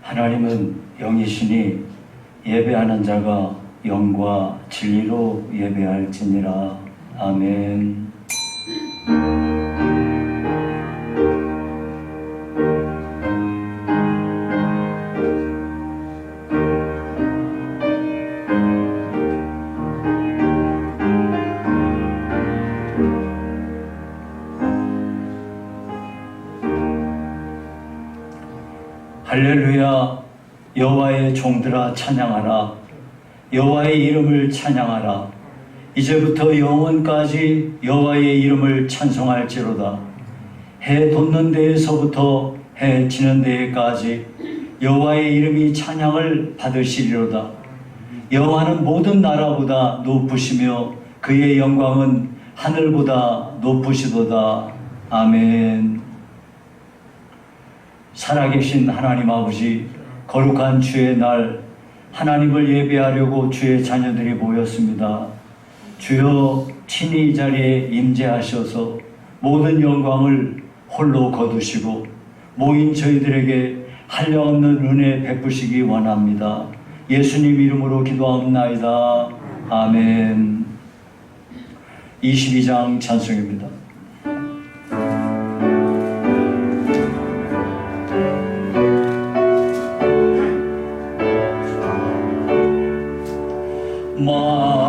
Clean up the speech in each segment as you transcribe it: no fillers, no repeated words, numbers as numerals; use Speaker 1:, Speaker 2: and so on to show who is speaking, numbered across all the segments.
Speaker 1: 하나님은 영이시니 예배하는 자가 영과 진리로 예배할지니라. 아멘. 할렐루야. 여호와의 종들아 찬양하라. 여호와의 이름을 찬양하라. 이제부터 영원까지 여호와의 이름을 찬송할지로다. 해 돋는 데에서부터 해 지는 데까지 여호와의 이름이 찬양을 받으시리로다. 여호와는 모든 나라보다 높으시며 그의 영광은 하늘보다 높으시도다. 아멘. 살아계신 하나님 아버지, 거룩한 주의 날 하나님을 예배하려고 주의 자녀들이 모였습니다. 주여 친히 이 자리에 임재하셔서 모든 영광을 홀로 거두시고 모인 저희들에게 한량없는 은혜 베푸시기 원합니다. 예수님 이름으로 기도하옵나이다. 아멘. 22장 찬송입니다.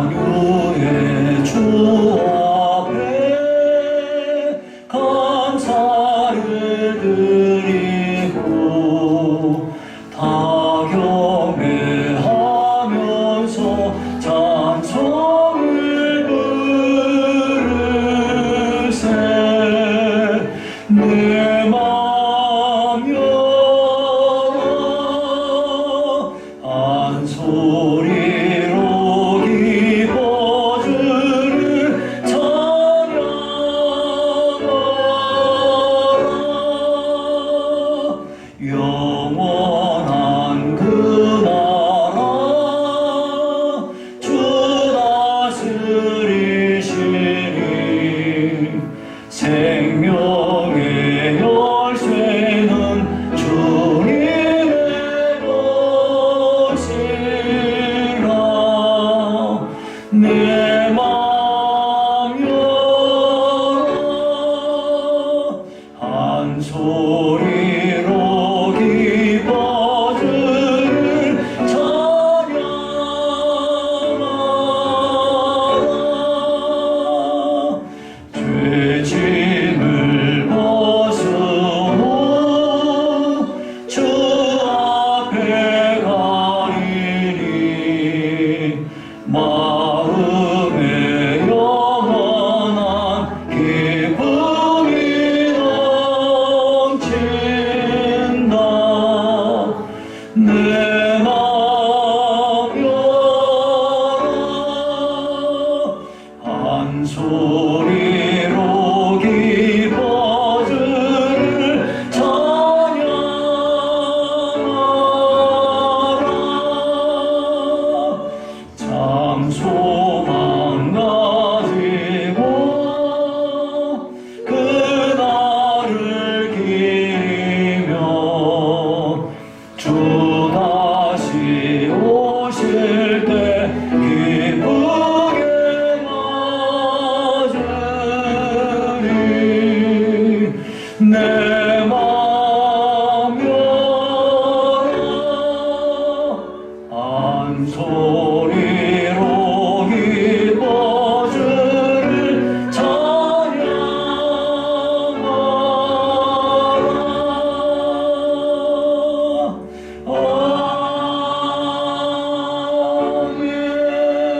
Speaker 1: 만유의 주 앞에 감사를 드리고 다 경배하면서 찬송을 부르세. 내 맘 열어 한 소리 영원한 그 나라 주 다스리시니 생명의 열쇠는 주님의 것이라. 내 맘 열어 한 소리로 죄짐을 벗으고 주 앞에 가리니 마음에 영원한 기쁨이 넘친다. 내 맘 열어 한 소리로 기뻐주를 찬양하라. 참 소망 가지고 그날을 기리며 주 다시 오실 때 기쁘게 맞으리. 내 맘 열어 한 소리로 기뻐주를 찬양하라.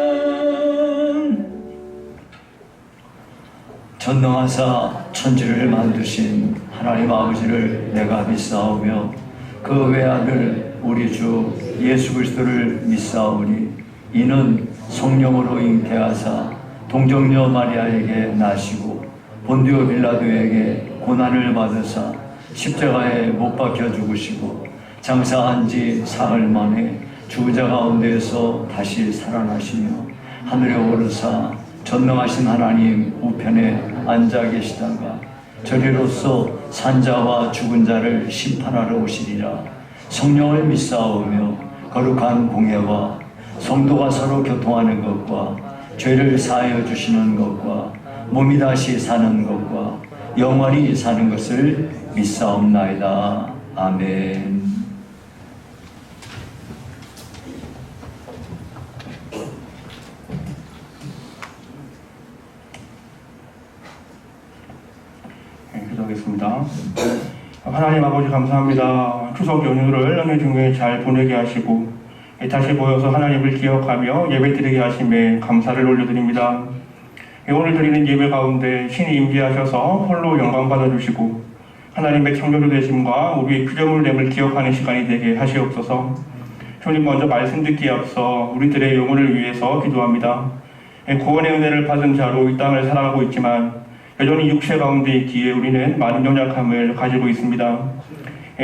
Speaker 1: 아멘. 전능하사 천지를 만드신 하나님 아버지를 내가 믿사오며 그 외아들 우리 주 예수 그리스도를 믿사오니 이는 성령으로 잉태하사 동정녀 마리아에게 나시고 본디오 빌라도에게 고난을 받으사 십자가에 못 박혀 죽으시고 장사한 지 사흘 만에 죽은 가운데에서 다시 살아나시며 하늘에 오르사 전능하신 하나님 우편에 앉아 계시다가 저리로서 산자와 죽은 자를 심판하러 오시리라. 성령을 믿사오며 거룩한 공예와 성도가 서로 교통하는 것과 죄를 사하여 주시는 것과 몸이 다시 사는 것과 영원히 사는 것을 믿사옵나이다. 아멘.
Speaker 2: 기도하겠습니다. 하나님 아버지 감사합니다. 추석 연휴를 은혜 중에 잘 보내게 하시고 다시 모여서 하나님을 기억하며 예배드리게 하심에 감사를 올려드립니다. 오늘 드리는 예배 가운데 신이 임재하셔서 홀로 영광 받아주시고 하나님의 창조주 되심과 우리의 피조물됨을 기억하는 시간이 되게 하시옵소서. 주님, 먼저 말씀 듣기에 앞서 우리들의 영혼을 위해서 기도합니다. 구원의 은혜를 받은 자로 이 땅을 살아가고 있지만 여전히 육체 가운데 있기에 우리는 많은 연약함을 가지고 있습니다.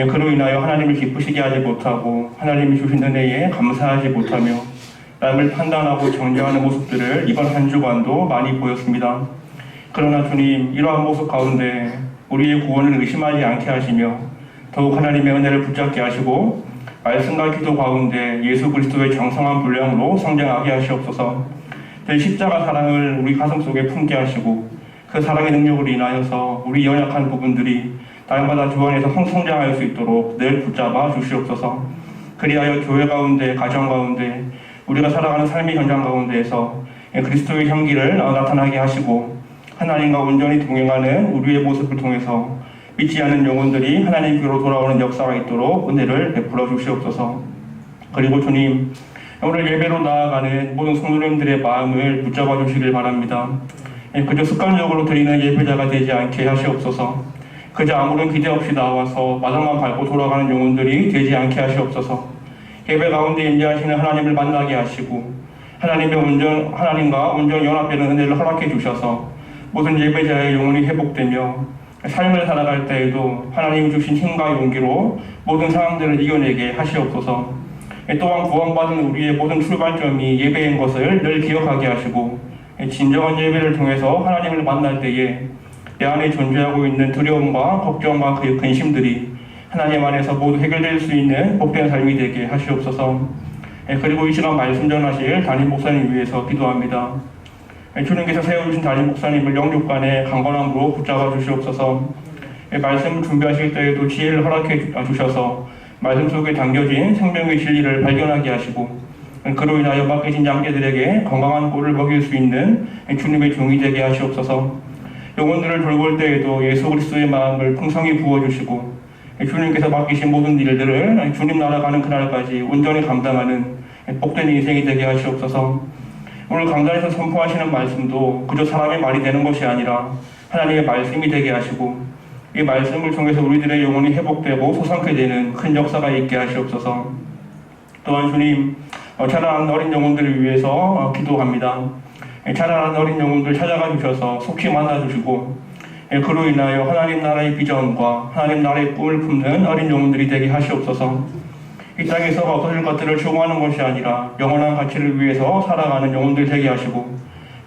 Speaker 2: 그로 인하여 하나님을 기쁘시게 하지 못하고 하나님이 주신 은혜에 감사하지 못하며 남을 판단하고 정죄하는 모습들을 이번 한 주간도 많이 보였습니다. 그러나 주님, 이러한 모습 가운데 우리의 구원을 의심하지 않게 하시며 더욱 하나님의 은혜를 붙잡게 하시고 말씀과 기도 가운데 예수 그리스도의 정성한 분량으로 성장하게 하시옵소서. 그 십자가 사랑을 우리 가슴속에 품게 하시고 그 사랑의 능력으로 인하여서 우리 연약한 부분들이 날마다 주 안에서 성장할 수 있도록 늘 붙잡아 주시옵소서. 그리하여 교회 가운데, 가정 가운데, 우리가 살아가는 삶의 현장 가운데에서 그리스도의 향기를 나타나게 하시고 하나님과 온전히 동행하는 우리의 모습을 통해서 믿지 않는 영혼들이 하나님께로 돌아오는 역사가 있도록 은혜를 베풀어 주시옵소서. 그리고 주님, 오늘 예배로 나아가는 모든 성도님들의 마음을 붙잡아 주시길 바랍니다. 그저 습관적으로 드리는 예배자가 되지 않게 하시옵소서. 그저 아무런 기대 없이 나와서 마당만 밟고 돌아가는 영혼들이 되지 않게 하시옵소서. 예배 가운데 임재하시는 하나님을 만나게 하시고 하나님과 온전히 연합되는 은혜를 허락해 주셔서 모든 예배자의 영혼이 회복되며 삶을 살아갈 때에도 하나님이 주신 힘과 용기로 모든 상황들을 이겨내게 하시옵소서. 또한 구원받은 우리의 모든 출발점이 예배인 것을 늘 기억하게 하시고 진정한 예배를 통해서 하나님을 만날 때에 내 안에 존재하고 있는 두려움과 걱정과 그 근심들이 하나님 안에서 모두 해결될 수 있는 복된 삶이 되게 하시옵소서. 그리고 이 시간 말씀 전하실 담임 목사님 위해서 기도합니다. 주님께서 세워주신 담임 목사님을 영육간에 강건함으로 붙잡아 주시옵소서. 말씀을 준비하실 때에도 지혜를 허락해 주셔서 말씀 속에 담겨진 생명의 진리를 발견하게 하시고 그로 인하여 맡기신 장제들에게 건강한 꼴을 먹일 수 있는 주님의 종이 되게 하시옵소서. 영혼들을 돌볼 때에도 예수 그리스도의 마음을 풍성히 부어주시고 주님께서 맡기신 모든 일들을 주님 나라 가는 그날까지 온전히 감당하는 복된 인생이 되게 하시옵소서. 오늘 강단에서 선포하시는 말씀도 그저 사람의 말이 되는 것이 아니라 하나님의 말씀이 되게 하시고 이 말씀을 통해서 우리들의 영혼이 회복되고 솟아나게 되는 큰 역사가 있게 하시옵소서. 또한 주님, 자라나는 어린 영혼들을 위해서 기도합니다. 자라나는 어린 영혼들 찾아가 주셔서 속히 만나주시고 그로 인하여 하나님 나라의 비전과 하나님 나라의 꿈을 품는 어린 영혼들이 되게 하시옵소서. 이 땅에서 없어질 것들을 추구하는 것이 아니라 영원한 가치를 위해서 살아가는 영혼들 되게 하시고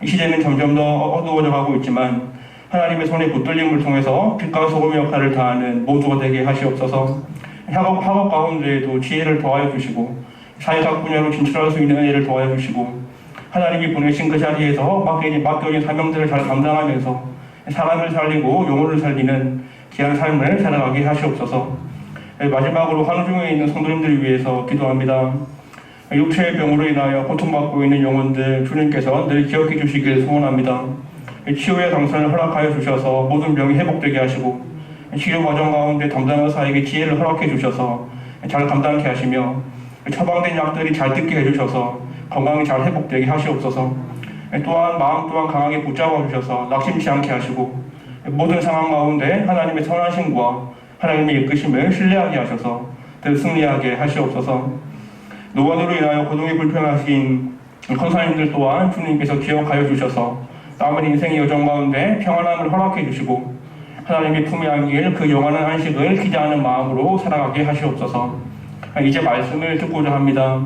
Speaker 2: 이 시대는 점점 더 어두워져 가고 있지만 하나님의 손의 붙들림을 통해서 빛과 소금의 역할을 다하는 모두가 되게 하시옵소서. 학업 가운데에도 지혜를 더하여 주시고 사회각 분야로 진출할 수 있는 은혜를 도와주시고 하나님이 보내신 그 자리에서 맡겨진 사명들을 잘 감당하면서 사람을 살리고 영혼을 살리는 귀한 삶을 살아가게 하시옵소서. 마지막으로 환우 중에 있는 성도님들을 위해서 기도합니다. 육체의 병으로 인하여 고통받고 있는 영혼들 주님께서 늘 기억해 주시길 소원합니다. 치유의 강선을 허락하여 주셔서 모든 병이 회복되게 하시고 치료 과정 가운데 담당 의사에게 지혜를 허락해 주셔서 잘 감당케 하시며 처방된 약들이 잘 듣게 해주셔서 건강이 잘 회복되게 하시옵소서. 또한 마음 또한 강하게 붙잡아 주셔서 낙심치 않게 하시고 모든 상황 가운데 하나님의 선하심과 하나님의 이끄심을 신뢰하게 하셔서 늘 승리하게 하시옵소서. 노원으로 인하여 고통이 불편하신 권사님들 또한 주님께서 기억하여 주셔서 남은 인생의 여정 가운데 평안함을 허락해 주시고 하나님의 품에 안길 그 영원한 안식을 기대하는 마음으로 살아가게 하시옵소서. 이제 말씀을 듣고자 합니다.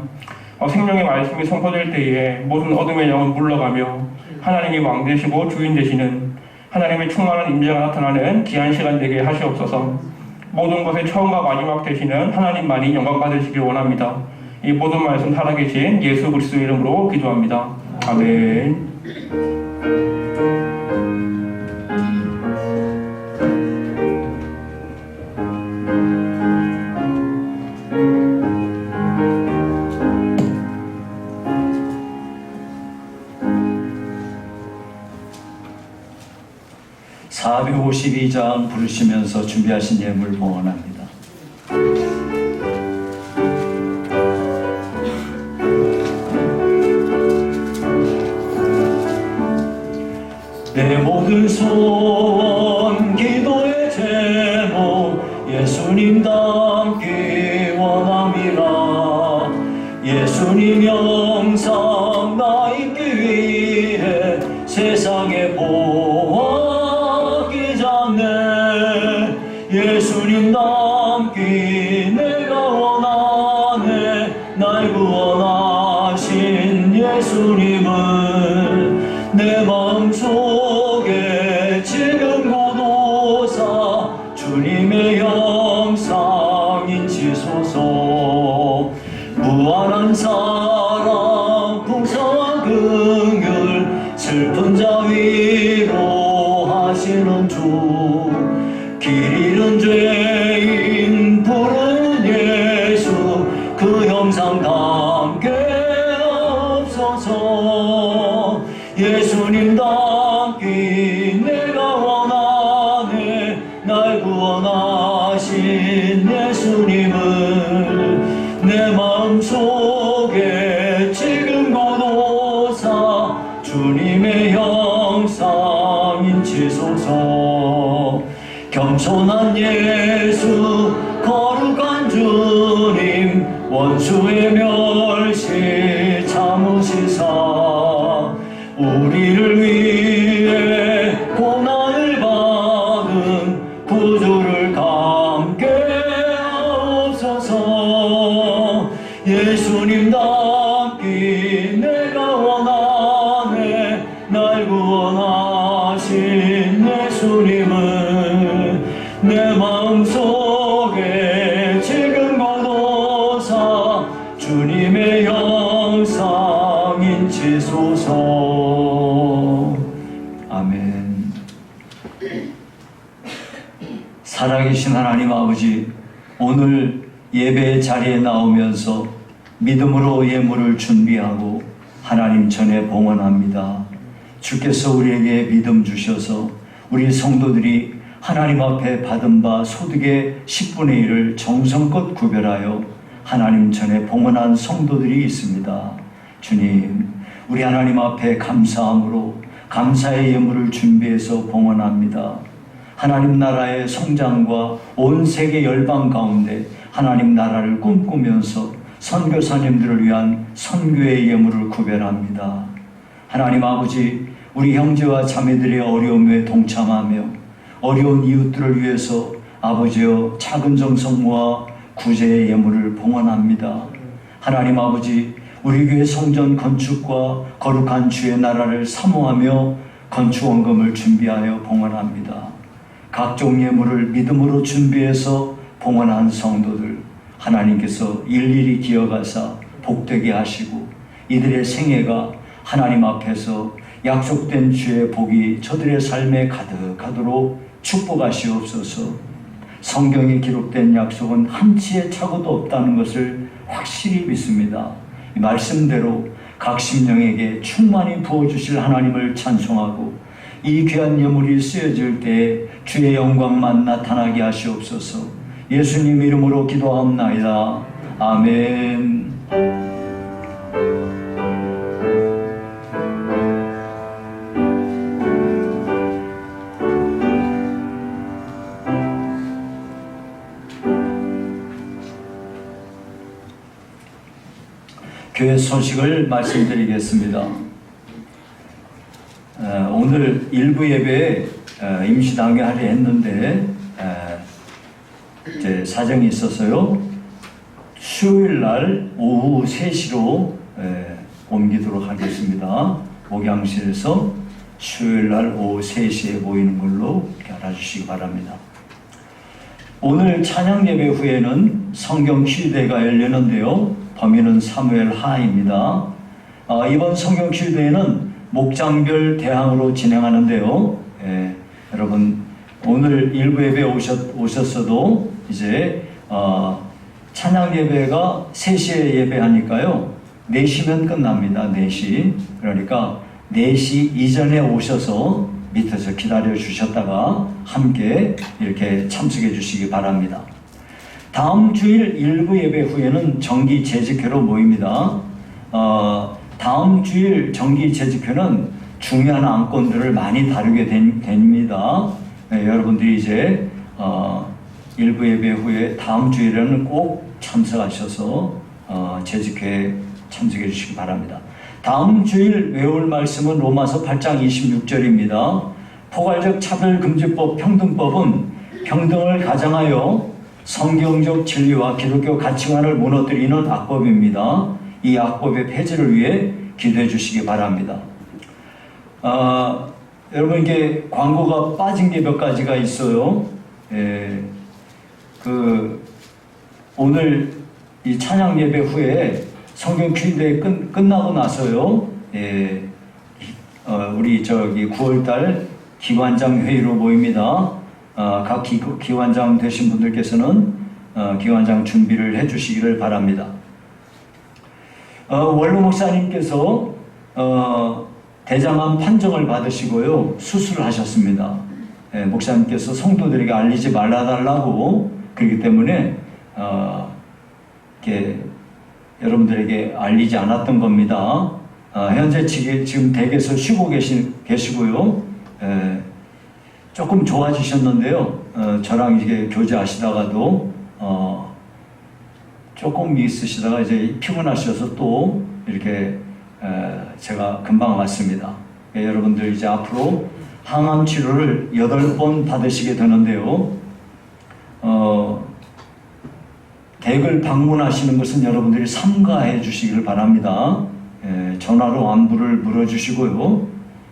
Speaker 2: 생명의 말씀이 선포될 때에 모든 어둠의 영은 물러가며 하나님이 왕 되시고 주인 되시는 하나님의 충만한 임재가 나타나는 귀한 시간 되게 하시옵소서. 모든 것의 처음과 마지막 되시는 하나님만이 영광 받으시길 원합니다. 이 모든 말씀 살아계신 예수 그리스도 이름으로 기도합니다. 아멘.
Speaker 1: (452장) 부르시면서 준비하신 예물 봉헌합니다. 내 모든 소원 기도의 제목 예수님 닮기 원함이라. 예수님 영상 나 입기 위해 세상에 보아하기 전에 예수님 닮기 내가 원하네. 날 구원하신 예수님을 내 마음속에 지금 고도사 주님의 영상 인치소서. 무한한 사랑 풍성한 긍휼 슬픈 자 위로 하시는 주. 길 잃은 죄인 부르는 예수 그 형상 담게 없어서. 예수님 닮기 내가 원하네. 날 구원하신 예수님을 내 마음속에 지금 고도사 주님의 형상 인치소서. 겸손한 예수 거룩한 주님 원수의 멸시 참으시사. 우리를 위해 고난을 받은 구주를 감게 하옵소서. 예수님 닮기 내가 원하네. 날 구원하신 예수님을 내 마음속에 지금 고도사 주님의 영상 인치소서. 아멘. 살아계신 하나님 아버지, 오늘 예배 자리에 나오면서 믿음으로 예물을 준비하고 하나님 전에 봉헌합니다. 주께서 우리에게 믿음 주셔서 우리 성도들이 하나님 앞에 받은 바 소득의 10분의 1을 정성껏 구별하여 하나님 전에 봉헌한 성도들이 있습니다. 주님, 우리 하나님 앞에 감사함으로 감사의 예물을 준비해서 봉헌합니다. 하나님 나라의 성장과 온 세계 열방 가운데 하나님 나라를 꿈꾸면서 선교사님들을 위한 선교의 예물을 구별합니다. 하나님 아버지, 우리 형제와 자매들의 어려움에 동참하며 어려운 이웃들을 위해서 아버지여 작은 정성 모아 구제의 예물을 봉헌합니다. 하나님 아버지, 우리 교회 성전 건축과 거룩한 주의 나라를 사모하며 건축원금을 준비하여 봉헌합니다. 각종 예물을 믿음으로 준비해서 봉헌한 성도들 하나님께서 일일이 기억하사 복되게 하시고 이들의 생애가 하나님 앞에서 약속된 주의 복이 저들의 삶에 가득하도록 축복하시옵소서. 성경에 기록된 약속은 한치의 착오도 없다는 것을 확실히 믿습니다. 이 말씀대로 각 심령에게 충만히 부어주실 하나님을 찬송하고 이 귀한 예물이 쓰여질 때 주의 영광만 나타나게 하시옵소서. 예수님 이름으로 기도하옵나이다. 아멘. 교회 소식을 말씀드리겠습니다. 오늘 일부 예배에 임시당회하려 했는데 이제 사정이 있어서요. 수요일 날 오후 3시로 옮기도록 하겠습니다. 목양실에서 수요일 날 오후 3시에 모이는 걸로 이렇게 알아주시기 바랍니다. 오늘 찬양 예배 후에는 성경 퀴즈대회가 열리는데요. 범인은 사무엘 하입니다. 이번 성경 퀴즈대회는 목장별 대항으로 진행하는데요. 여러분 오늘 일부 예배 오셨어도 이제 찬양 예배가 3시에 예배하니까요. 4시면 끝납니다. 4시. 그러니까 4시 이전에 오셔서 밑에서 기다려 주셨다가 함께 이렇게 참석해 주시기 바랍니다. 다음 주일 일부 예배 후에는 정기 재직회로 모입니다. 다음 주일 정기 재직회는 중요한 안건들을 많이 다루게 됩니다. 여러분들이 이제 일부 예배 후에 다음 주일에는 꼭 참석하셔서 재직회에 참석해 주시기 바랍니다. 다음 주일 외울 말씀은 로마서 8장 26절입니다. 포괄적 차별금지법 평등법은 평등을 가장하여 성경적 진리와 기독교 가치관을 무너뜨리는 악법입니다. 이 악법의 폐지를 위해 기도해 주시기 바랍니다. 여러분 이게 광고가 빠진 게 몇 가지가 있어요. 오늘 이 찬양 예배 후에 성경 퀴즈대회 끝나고 나서요. 우리 9월달 기관장 회의로 모입니다. 각 기관장 되신 분들께서는 기관장 준비를 해주시기를 바랍니다. 원로 목사님께서 대장암 판정을 받으시고요. 수술을 하셨습니다. 목사님께서 성도들에게 알리지 말아달라고 그렇기 때문에 이렇게 여러분들에게 알리지 않았던 겁니다. 현재 지금 댁에서 쉬고 계시고요. 조금 좋아지셨는데요. 저랑 이게 교제하시다가도 조금 있으시다가 이제 피곤하셔서 또 이렇게 제가 금방 왔습니다. 여러분들 이제 앞으로 항암 치료를 8번 받으시게 되는데요. 댁을 방문하시는 것은 여러분들이 삼가해 주시기를 바랍니다. 전화로 안부를 물어주시고요.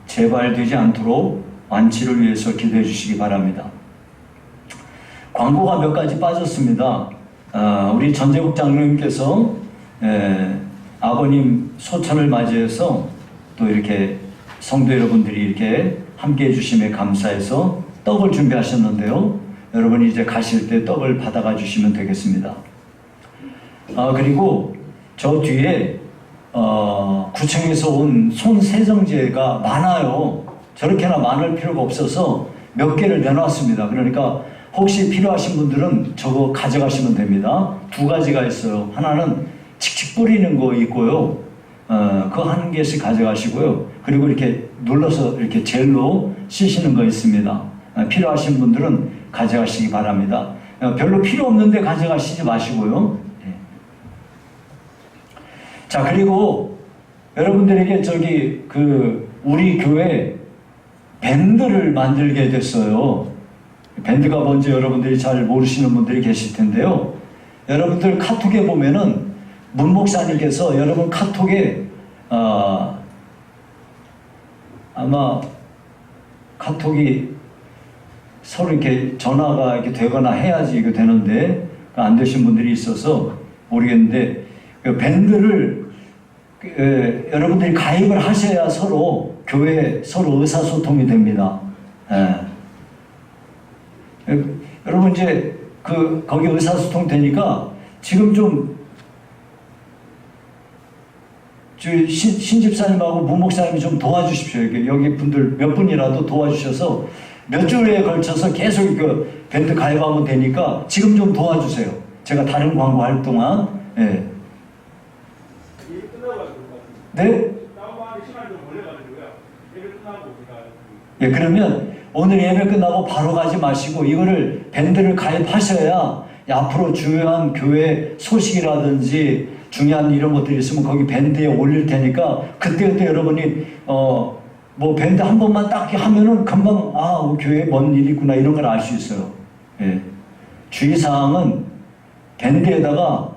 Speaker 1: 재발되지 않도록 완치를 위해서 기도해 주시기 바랍니다. 광고가 몇 가지 빠졌습니다. 우리 전재국 장로님께서 아버님 소천을 맞이해서 또 이렇게 성도 여러분들이 이렇게 함께 해주심에 감사해서 떡을 준비하셨는데요. 여러분이 이제 가실 때 떡을 받아가 주시면 되겠습니다. 그리고 저 뒤에 구청에서 온 손세정제가 많아요. 저렇게나 많을 필요가 없어서 몇 개를 내놨습니다. 그러니까 혹시 필요하신 분들은 저거 가져가시면 됩니다. 2가지가 있어요. 하나는 칙칙 뿌리는 거 있고요. 그거 1개씩 가져가시고요. 그리고 이렇게 눌러서 이렇게 젤로 씻시는 거 있습니다. 필요하신 분들은 가져가시기 바랍니다. 별로 필요 없는데 가져가시지 마시고요. 자, 그리고 여러분들에게 우리 교회 밴드를 만들게 됐어요. 밴드가 뭔지 여러분들이 잘 모르시는 분들이 계실 텐데요. 여러분들 카톡에 보면은 문 목사님께서 여러분 카톡에 아마 카톡이 서로 이렇게 전화가 이렇게 되거나 해야지 이거 되는데 안 되신 분들이 있어서 모르겠는데 밴드를 여러분들이 가입을 하셔야 교회 서로 의사소통이 됩니다. 여러분 이제 거기 의사소통 되니까 지금 좀 신집사님하고 무목사님이 좀 도와주십시오. 여기 분들 몇 분이라도 도와주셔서 몇 주에 걸쳐서 계속 밴드 가입하면 되니까 지금 좀 도와주세요. 제가 다른 광고 할 동안. 네? 그러면 오늘 예배 끝나고 바로 가지 마시고 이거를 밴드를 가입하셔야 앞으로 중요한 교회 소식이라든지 중요한 이런 것들이 있으면 거기 밴드에 올릴 테니까 그때 여러분이 뭐 밴드 한 번만 딱 하면은 금방 우리 교회에 뭔 일이 있구나 이런 걸 알 수 있어요. 주의사항은 밴드에다가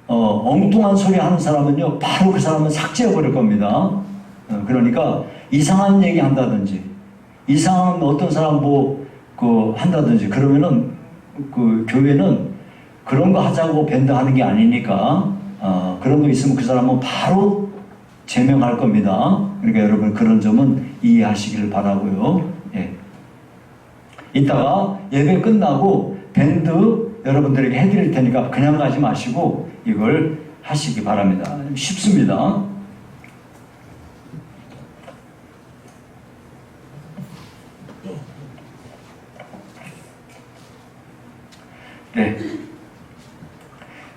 Speaker 1: 엉뚱한 소리 하는 사람은요 바로 그 사람은 삭제해 버릴 겁니다. 그러니까 이상한 얘기 한다든지 이상한 어떤 사람 한다든지 그러면은 그 교회는 그런 거 하자고 밴드 하는 게 아니니까 그런 거 있으면 그 사람은 바로 제명할 겁니다. 그러니까 여러분 그런 점은 이해하시기를 바라고요. 예. 이따가 예배 끝나고 밴드 여러분들에게 해드릴 테니까 그냥 가지 마시고 이걸 하시기 바랍니다. 쉽습니다. 네.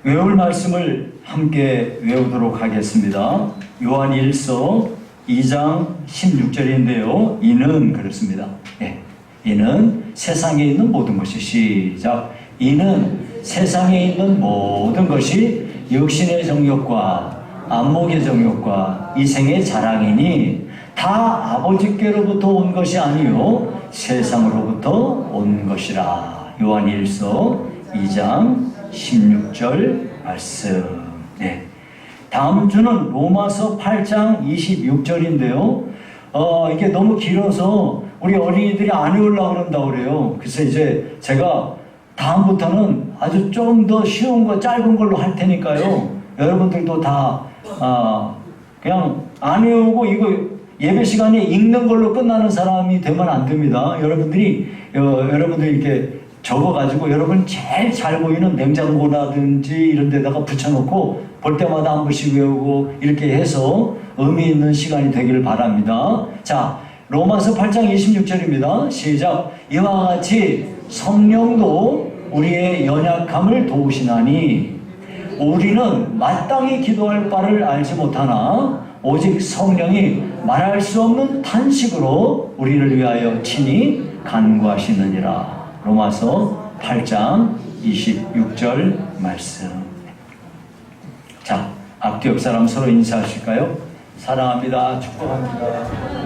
Speaker 1: 외울 말씀을 함께 외우도록 하겠습니다. 요한 1서 2장 16절인데요. 이는 그렇습니다. 네. 이는 세상에 있는 모든 것이 시작. 이는 세상에 있는 모든 것이 육신의 정욕과 안목의 정욕과 이생의 자랑이니 다 아버지께로부터 온 것이 아니요 세상으로부터 온 것이라. 요한 1서 2장 16절 말씀. 네. 다음 주는 로마서 8장 26절인데요. 이게 너무 길어서 우리 어린이들이 안 외우려고 그런다고 그래요. 그래서 이제 제가 다음부터는 아주 좀 더 쉬운 거, 짧은 걸로 할 테니까요. 여러분들도 다, 그냥 안 외우고 이거 예배 시간에 읽는 걸로 끝나는 사람이 되면 안 됩니다. 여러분들이 이렇게 적어가지고 여러분 제일 잘 보이는 냉장고라든지 이런 데다가 붙여놓고 볼 때마다 한 번씩 외우고 이렇게 해서 의미 있는 시간이 되기를 바랍니다. 자, 로마서 8장 26절입니다. 시작. 이와 같이 성령도 우리의 연약함을 도우시나니 우리는 마땅히 기도할 바를 알지 못하나 오직 성령이 말할 수 없는 탄식으로 우리를 위하여 친히 간구하시느니라. 로마서 8장 26절 말씀. 자, 앞뒤 옆 사람 서로 인사하실까요? 사랑합니다. 축복합니다.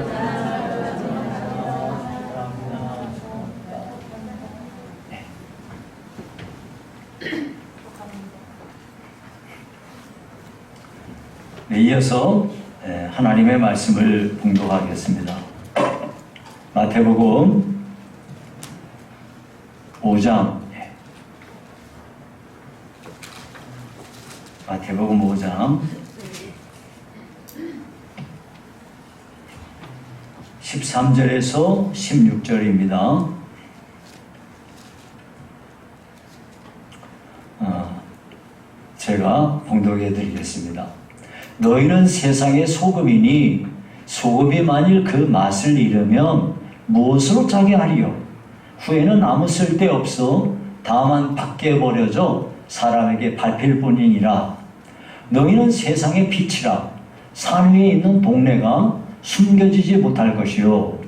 Speaker 1: 네, 이어서 하나님의 말씀을 봉독하겠습니다. 마태복음 5장, 마태복음 5장 13절에서 16절입니다. 제가 봉독해 드리겠습니다. 너희는 세상의 소금이니 소금이 만일 그 맛을 잃으면 무엇으로 짜게 하리요? 후에는 아무 쓸데없어 다만 밖에 버려져 사람에게 밟힐 뿐이니라. 너희는 세상의 빛이라. 산 위에 있는 동네가 숨겨지지 못할 것이요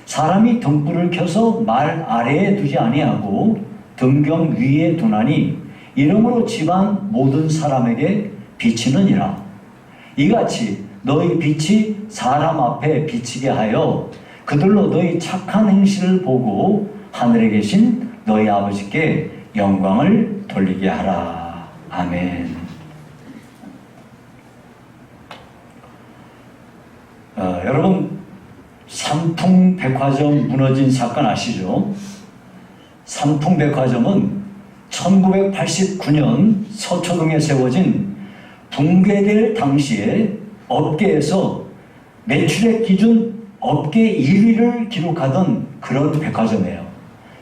Speaker 1: 사람이 등불을 켜서 말 아래에 두지 아니하고 등경 위에 두나니 이러므로 집안 모든 사람에게 비치느니라. 이같이 너희 빛이 사람 앞에 비치게 하여 그들로 너희 착한 행실을 보고 하늘에 계신 너희 아버지께 영광을 돌리게 하라. 아멘. 여러분, 삼풍백화점 무너진 사건 아시죠? 삼풍백화점은 1989년 서초동에 세워진 붕괴될 당시에 업계에서 매출액 기준 업계 1위를 기록하던 그런 백화점이에요.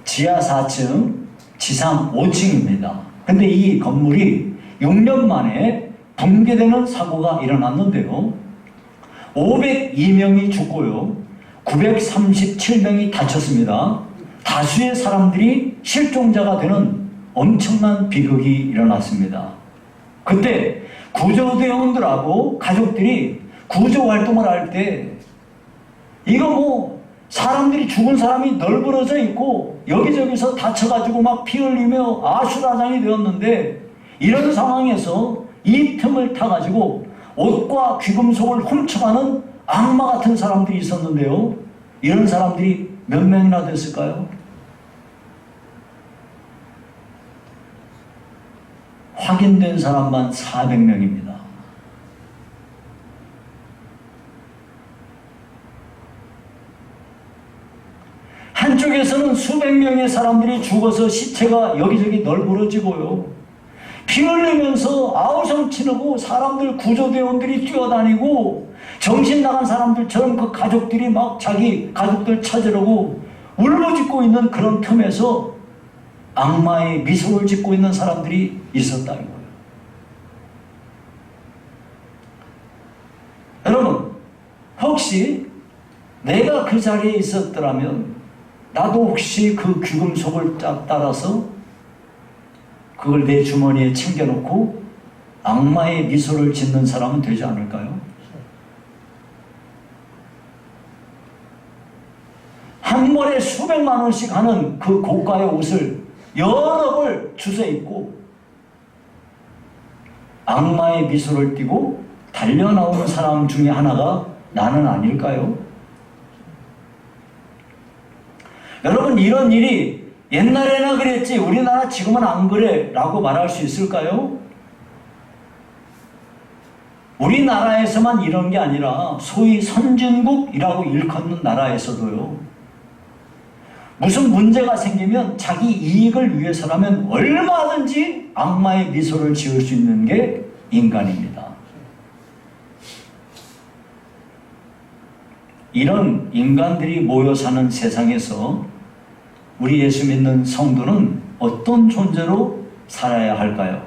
Speaker 1: 지하 4층, 지상 5층입니다. 근데 이 건물이 6년 만에 붕괴되는 사고가 일어났는데요. 502명이 죽고요. 937명이 다쳤습니다. 다수의 사람들이 실종자가 되는 엄청난 비극이 일어났습니다. 그때 구조대원들하고 가족들이 구조 활동을 할 때 이거 뭐 사람들이 죽은 사람이 널브러져 있고 여기저기서 다쳐가지고 막 피 흘리며 아수라장이 되었는데 이런 상황에서 이 틈을 타가지고 옷과 귀금속을 훔쳐가는 악마 같은 사람들이 있었는데요. 이런 사람들이 몇 명이나 됐을까요? 확인된 사람만 400명입니다. 한쪽에서는 수백 수백 명의 사람들이 죽어서 시체가 여기저기 널브러지고요. 피 흘리면서 아우성 치르고 사람들 구조대원들이 뛰어다니고 정신 나간 사람들처럼 그 가족들이 막 자기 가족들 찾으려고 울부짖고 있는 그런 틈에서 악마의 미소를 짓고 있는 사람들이 있었다는 거예요. 여러분, 혹시 내가 그 자리에 있었더라면 나도 혹시 그 귀금속을 따라서 그걸 내 주머니에 챙겨놓고 악마의 미소를 짓는 사람은 되지 않을까요? 한 벌에 수백만 원씩 하는 그 고가의 옷을 여러 벌 주워 입고 악마의 미소를 띠고 달려나오는 사람 중에 하나가 나는 아닐까요? 여러분, 이런 일이 옛날에나 그랬지 우리나라 지금은 안 그래 라고 말할 수 있을까요? 우리나라에서만 이런 게 아니라 소위 선진국이라고 일컫는 나라에서도요, 무슨 문제가 생기면 자기 이익을 위해서라면 얼마든지 악마의 미소를 지을 수 있는 게 인간입니다. 이런 인간들이 모여 사는 세상에서 우리 예수 믿는 성도는 어떤 존재로 살아야 할까요?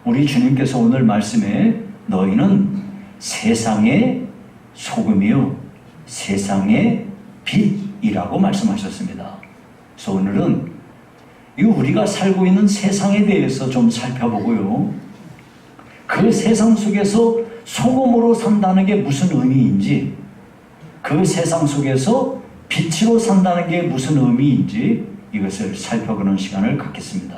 Speaker 1: 우리 주님께서 오늘 말씀에 너희는 세상의 소금이요 세상의 빛이라고 말씀하셨습니다. 그래서 오늘은 이 우리가 살고 있는 세상에 대해서 좀 살펴보고요, 그 세상 속에서 소금으로 산다는 게 무슨 의미인지, 그 세상 속에서 빛으로 산다는 게 무슨 의미인지 이것을 살펴보는 시간을 갖겠습니다.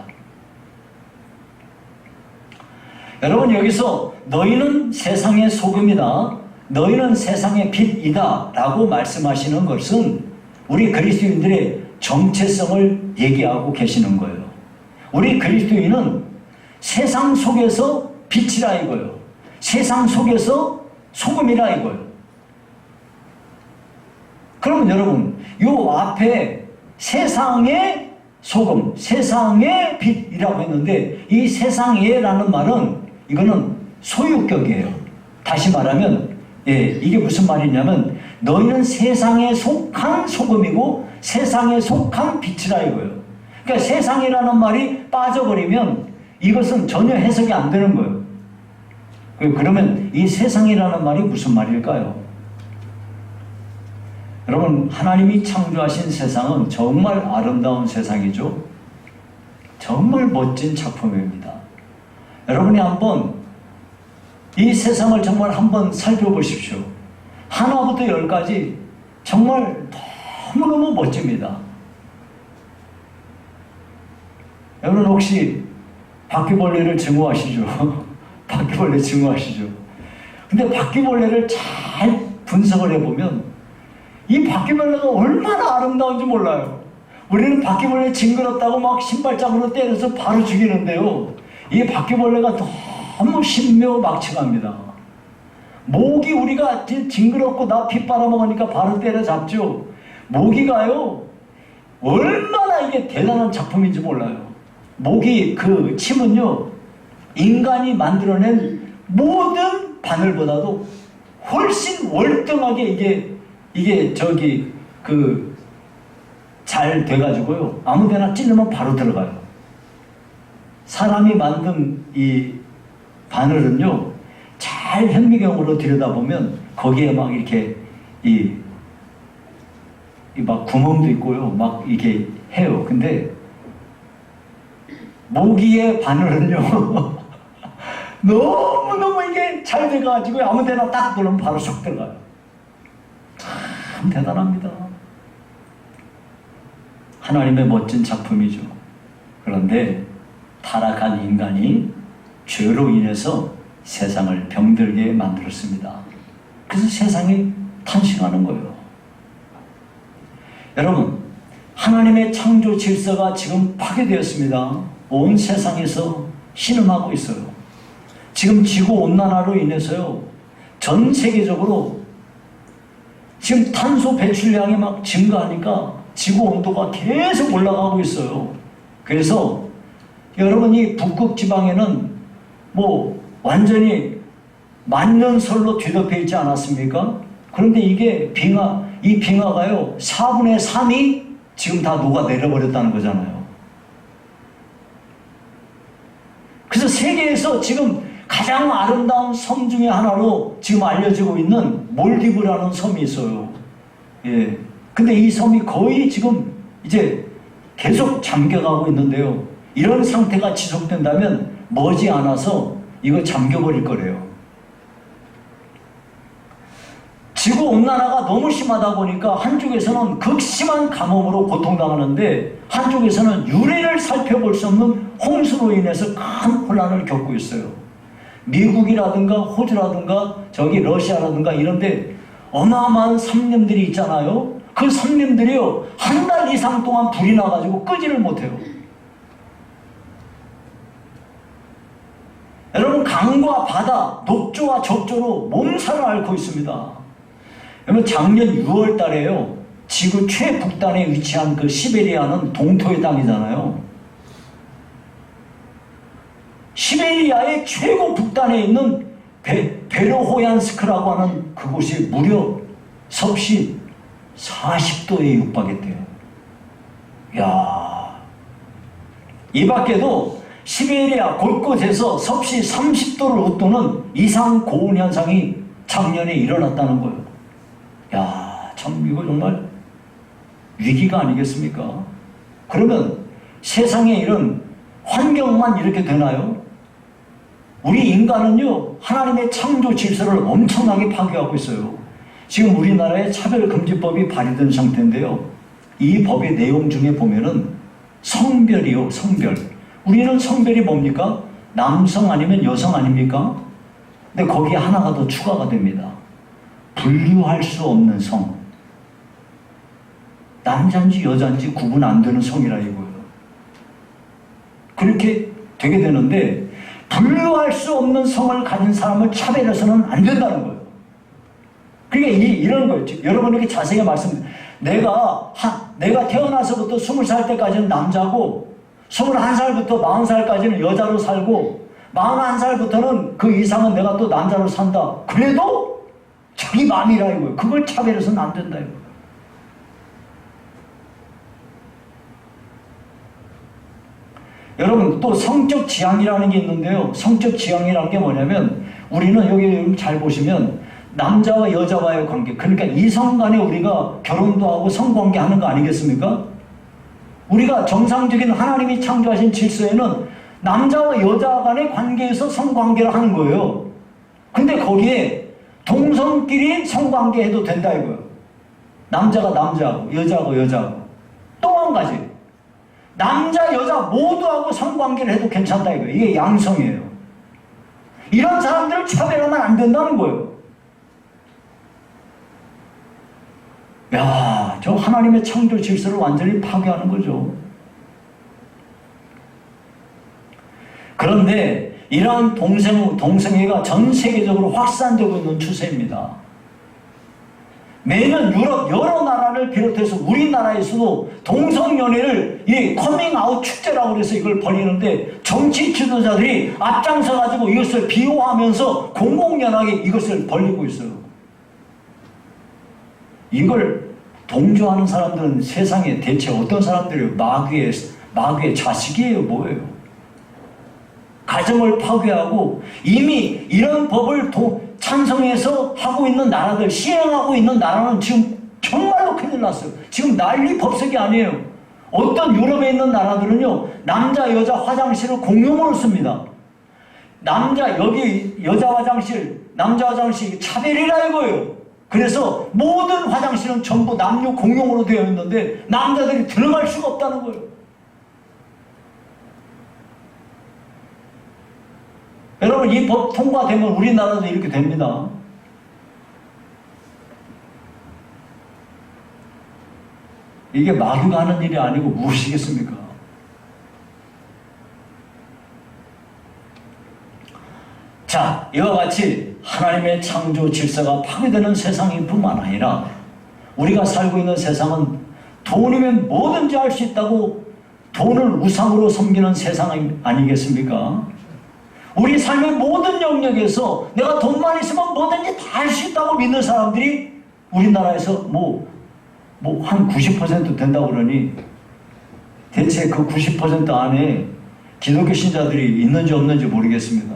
Speaker 1: 여러분, 여기서 너희는 세상의 소금이다, 너희는 세상의 빛이다 라고 말씀하시는 것은 우리 그리스도인들의 정체성을 얘기하고 계시는 거예요. 우리 그리스도인은 세상 속에서 빛이라 이거예요. 세상 속에서 소금이라 이거예요. 그러면 여러분, 이 앞에 세상의 소금, 세상의 빛이라고 했는데 이 세상에라는 말은 이거는 소유격이에요. 다시 말하면 이게 무슨 말이냐면 너희는 세상에 속한 소금이고 세상에 속한 빛이라 이거예요. 그러니까 세상이라는 말이 빠져버리면 이것은 전혀 해석이 안 되는 거예요. 그러면 이 세상이라는 말이 무슨 말일까요? 여러분, 하나님이 창조하신 세상은 정말 아름다운 세상이죠. 정말 멋진 작품입니다. 여러분이 한번 이 세상을 정말 한번 살펴보십시오. 하나부터 열까지 정말 너무너무 멋집니다. 여러분, 혹시 바퀴벌레를 증오하시죠? 바퀴벌레 증오하시죠? 근데 바퀴벌레를 잘 분석을 해보면 이 바퀴벌레가 얼마나 아름다운지 몰라요. 우리는 바퀴벌레 징그럽다고 막 신발장으로 때려서 바로 죽이는데요, 이 바퀴벌레가 너무 신묘막측합니다. 모기, 우리가 징그럽고 나 피 빨아먹으니까 바로 때려잡죠. 모기가요 얼마나 이게 대단한 작품인지 몰라요. 모기 그 침은요 인간이 만들어낸 모든 바늘보다도 훨씬 월등하게 이게 저기 그 잘 돼가지고요 아무데나 찌르면 바로 들어가요. 사람이 만든 이 바늘은요 잘 현미경으로 들여다보면 거기에 막 이렇게 이 막 구멍도 있고요 막 이게 해요. 근데 모기의 바늘은요 너무너무 이게 잘 돼가지고 아무데나 딱 누르면 바로 쏙 들어가요. 참 대단합니다. 하나님의 멋진 작품이죠. 그런데 타락한 인간이 죄로 인해서 세상을 병들게 만들었습니다. 그래서 세상이 탄식하는 거예요. 여러분, 하나님의 창조 질서가 지금 파괴되었습니다. 온 세상에서 신음하고 있어요. 지금 지구온난화로 인해서요 전 세계적으로 지금 탄소 배출량이 막 증가하니까 지구 온도가 계속 올라가고 있어요. 그래서 여러분이 북극 지방에는 뭐 완전히 만년설로 뒤덮여 있지 않았습니까? 그런데 이게 이 빙하가요 4분의 3이 지금 다 녹아 내려버렸다는 거잖아요. 그래서 세계에서 지금 가장 아름다운 섬 중에 하나로 지금 알려지고 있는 몰디브라는 섬이 있어요. 예. 근데 이 섬이 거의 지금 이제 계속 잠겨가고 있는데요. 이런 상태가 지속된다면 머지않아서 이거 잠겨버릴 거래요. 지구 온난화가 너무 심하다 보니까 한쪽에서는 극심한 가뭄으로 고통당하는데 한쪽에서는 유래를 살펴볼 수 없는 홍수로 인해서 큰 혼란을 겪고 있어요. 미국이라든가 호주라든가 저기 러시아라든가 이런데 어마어마한 산림들이 있잖아요. 그 산림들이요 한 달 이상 동안 불이 나가지고 끄지를 못해요. 여러분 강과 바다, 녹조와 적조로 몸살을 앓고 있습니다. 여러분 작년 6월 달에요. 지구 최북단에 위치한 그 시베리아는 동토의 땅이잖아요. 시베리아의 최고 북단에 있는 베르호얀스크라고 하는 그곳이 무려 섭씨 40도에 육박했대요. 야, 이 밖에도 시베리아 곳곳에서 섭씨 30도를 웃도는 이상 고온 현상이 작년에 일어났다는 거예요. 야, 참 이거 정말 위기가 아니겠습니까? 그러면 세상에 이런 환경만 이렇게 되나요? 우리 인간은요 하나님의 창조 질서를 엄청나게 파괴하고 있어요. 지금 우리나라에 차별금지법이 발의된 상태인데요. 이 법의 내용 중에 보면은 성별이요, 성별. 우리는 성별이 뭡니까? 남성 아니면 여성 아닙니까? 근데 거기에 하나가 더 추가가 됩니다. 분류할 수 없는 성. 남자인지 여자인지 구분 안 되는 성이라 이거예요. 그렇게 되게 되는데 분류할 수 없는 성을 가진 사람을 차별해서는 안 된다는 거예요. 그러니까 이런 거예요. 여러분에게 자세히 말씀드립니다. 내가 태어나서부터 20살 때까지는 남자고 21살부터 40살까지는 여자로 살고 41살부터는 그 이상은 내가 또 남자로 산다. 그래도 자기 마음이라 이거예요. 그걸 차별해서는 안 된다 이거예요. 여러분 또 성적 지향이라는 게 있는데요. 성적 지향이라는 게 뭐냐면 우리는 여기 잘 보시면 남자와 여자와의 관계, 그러니까 이성 간에 우리가 결혼도 하고 성관계 하는 거 아니겠습니까? 우리가 정상적인 하나님이 창조하신 질서에는 남자와 여자 간의 관계에서 성관계를 하는 거예요. 근데 거기에 동성끼리 성관계 해도 된다 이거예요. 남자가 남자하고 여자하고 여자하고. 또 한 가지, 남자 여자 모두하고 성관계를 해도 괜찮다 이거예요. 이게 양성이에요. 이런 사람들을 차별하면 안 된다는 거예요. 야, 저 하나님의 창조 질서를 완전히 파괴하는 거죠. 그런데 이러한 동성애가 전 세계적으로 확산되고 있는 추세입니다. 매년 유럽 여러 나라를 비롯해서 우리나라에서도 동성연애를 이 커밍아웃 축제라고 해서 이걸 벌이는데 정치 지도자들이 앞장서 가지고 이것을 비호하면서 공공연하게 이것을 벌이고 있어요. 이걸 동조하는 사람들은 세상에 대체 어떤 사람들이에요? 마귀의 자식이에요? 뭐예요? 가정을 파괴하고 이미 이런 법을 찬성해서 하고 있는 나라들, 시행하고 있는 나라는 지금 정말로 큰일 났어요. 지금 난리 법석이 아니에요. 어떤 유럽에 있는 나라들은요, 남자 여자 화장실을 공용으로 씁니다. 여기 여자 화장실, 남자 화장실 차별이라 이거예요. 그래서 모든 화장실은 전부 남녀 공용으로 되어 있는데 남자들이 들어갈 수가 없다는 거예요. 여러분 이 법 통과되면 우리나라도 이렇게 됩니다. 이게 마귀가 하는 일이 아니고 무엇이겠습니까? 자, 이와 같이 하나님의 창조 질서가 파괴되는 세상일 뿐만 아니라 우리가 살고 있는 세상은 돈이면 뭐든지 할 수 있다고 돈을 우상으로 섬기는 세상 아니겠습니까? 우리 삶의 모든 영역에서 내가 돈만 있으면 뭐든지 다 할 수 있다고 믿는 사람들이 우리나라에서 한 90% 된다고 그러니 대체 그 90% 안에 기독교 신자들이 있는지 없는지 모르겠습니다.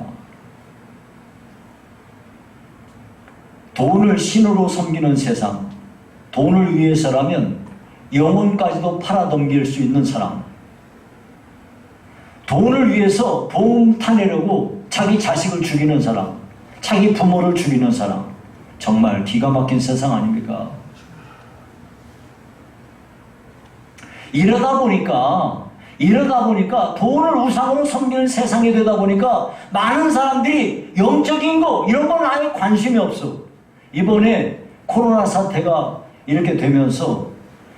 Speaker 1: 돈을 신으로 섬기는 세상, 돈을 위해서라면 영혼까지도 팔아넘길 수 있는 사람, 돈을 위해서 보험 타내려고 자기 자식을 죽이는 사람, 자기 부모를 죽이는 사람, 정말 기가 막힌 세상 아닙니까? 이러다 보니까 돈을 우상으로 섬기는 세상이 되다 보니까 많은 사람들이 영적인 거 이런 건 아예 관심이 없어. 이번에 코로나 사태가 이렇게 되면서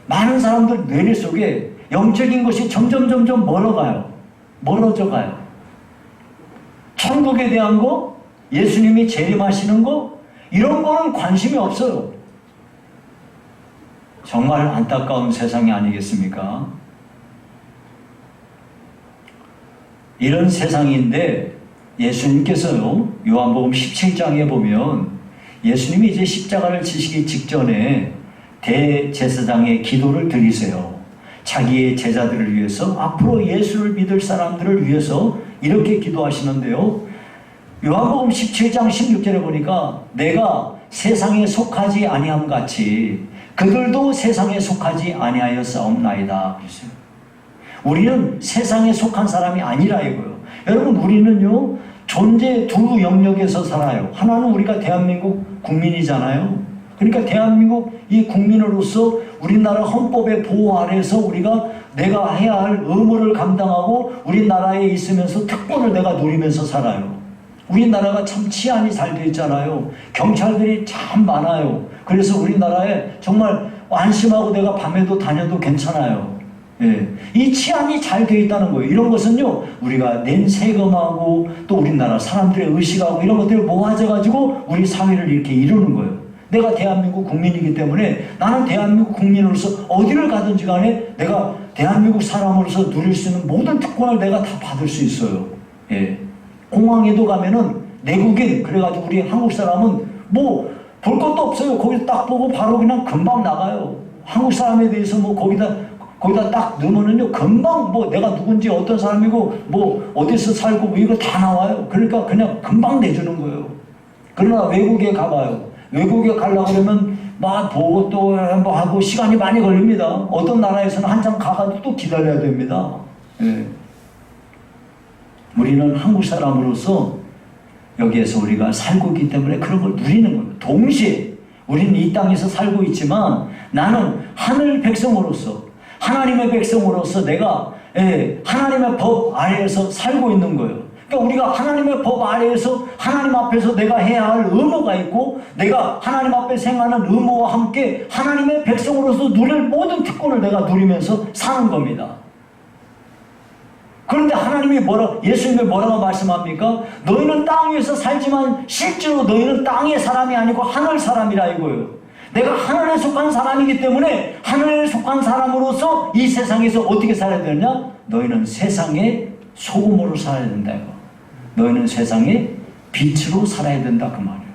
Speaker 1: 많은 사람들 뇌리 속에 영적인 것이 점점 멀어져 가요. 천국에 대한 거, 예수님이 재림하시는 거 이런 거는 관심이 없어요. 정말 안타까운 세상이 아니겠습니까? 이런 세상인데 예수님께서요, 요한복음 17장에 보면 예수님이 이제 십자가를 지시기 직전에 대제사장의 기도를 드리세요. 자기의 제자들을 위해서, 앞으로 예수를 믿을 사람들을 위해서 이렇게 기도하시는데요. 요한복음 17장 16절에 보니까 내가 세상에 속하지 아니함 같이 그들도 세상에 속하지 아니하였사옵나이다. 그랬어요. 우리는 세상에 속한 사람이 아니라 이거예요. 여러분, 우리는요 존재 두 영역에서 살아요. 하나는 우리가 대한민국 국민이잖아요. 그러니까 대한민국 이 국민으로서 우리나라 헌법의 보호 아래에서 내가 해야 할 의무를 감당하고 우리나라에 있으면서 특권을 내가 누리면서 살아요. 우리나라가 참 치안이 잘 돼 있잖아요. 경찰들이 참 많아요. 그래서 우리나라에 정말 안심하고 내가 밤에도 다녀도 괜찮아요. 예. 이 치안이 잘 돼 있다는 거예요. 이런 것은요, 우리가 낸 세금하고 또 우리나라 사람들의 의식하고 이런 것들이 모아져가지고 우리 사회를 이렇게 이루는 거예요. 내가 대한민국 국민이기 때문에 나는 대한민국 국민으로서 어디를 가든지 간에 내가 대한민국 사람으로서 누릴 수 있는 모든 특권을 내가 다 받을 수 있어요. 예. 공항에도 가면은 내국인, 그래가지고 우리 한국 사람은 볼 것도 없어요. 거기 딱 보고 바로 그냥 금방 나가요. 한국 사람에 대해서 거기다 딱 넣으면은요, 금방 내가 누군지 어떤 사람이고 어디서 살고 이거 다 나와요. 그러니까 그냥 금방 내주는 거예요. 그러나 외국에 가봐요. 외국에 가려고 그러면 보고 또 하고 시간이 많이 걸립니다. 어떤 나라에서는 한참 가가지고 또 기다려야 됩니다. 예. 우리는 한국 사람으로서 여기에서 우리가 살고 있기 때문에 그런 걸 누리는 거예요. 동시에 우리는 이 땅에서 살고 있지만 나는 하늘 백성으로서, 하나님의 백성으로서 내가 하나님의 법 아래에서 살고 있는 거예요. 그러니까 우리가 하나님의 법 아래에서 하나님 앞에서 내가 해야 할 의무가 있고, 내가 하나님 앞에 행하는 의무와 함께 하나님의 백성으로서 누릴 모든 특권을 내가 누리면서 사는 겁니다. 그런데 하나님이 예수님이 뭐라고 말씀합니까? 너희는 땅 위에서 살지만 실제로 너희는 땅의 사람이 아니고 하늘 사람이라 이거예요. 내가 하늘에 속한 사람이기 때문에 하늘에 속한 사람으로서 이 세상에서 어떻게 살아야 되느냐? 너희는 세상의 소금으로 살아야 된다 이거. 너희는 세상의 빛으로 살아야 된다 그 말이에요.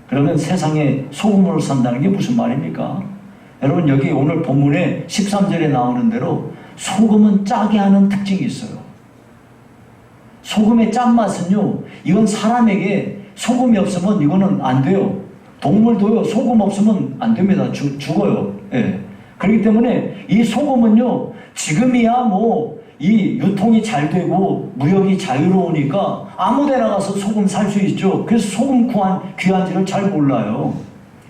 Speaker 1: 그러면 세상의 소금으로 산다는 게 무슨 말입니까? 여러분, 여기 오늘 본문에 13절에 나오는 대로 소금은 짜게 하는 특징이 있어요. 소금의 짠맛은요, 이건 사람에게 소금이 없으면 이거는 안 돼요. 동물도요, 소금 없으면 안 됩니다. 죽어요. 예. 그렇기 때문에 이 소금은요, 지금이야 이 유통이 잘 되고 무역이 자유로우니까 아무 데나 가서 소금 살 수 있죠. 그래서 소금 귀한지를 잘 몰라요.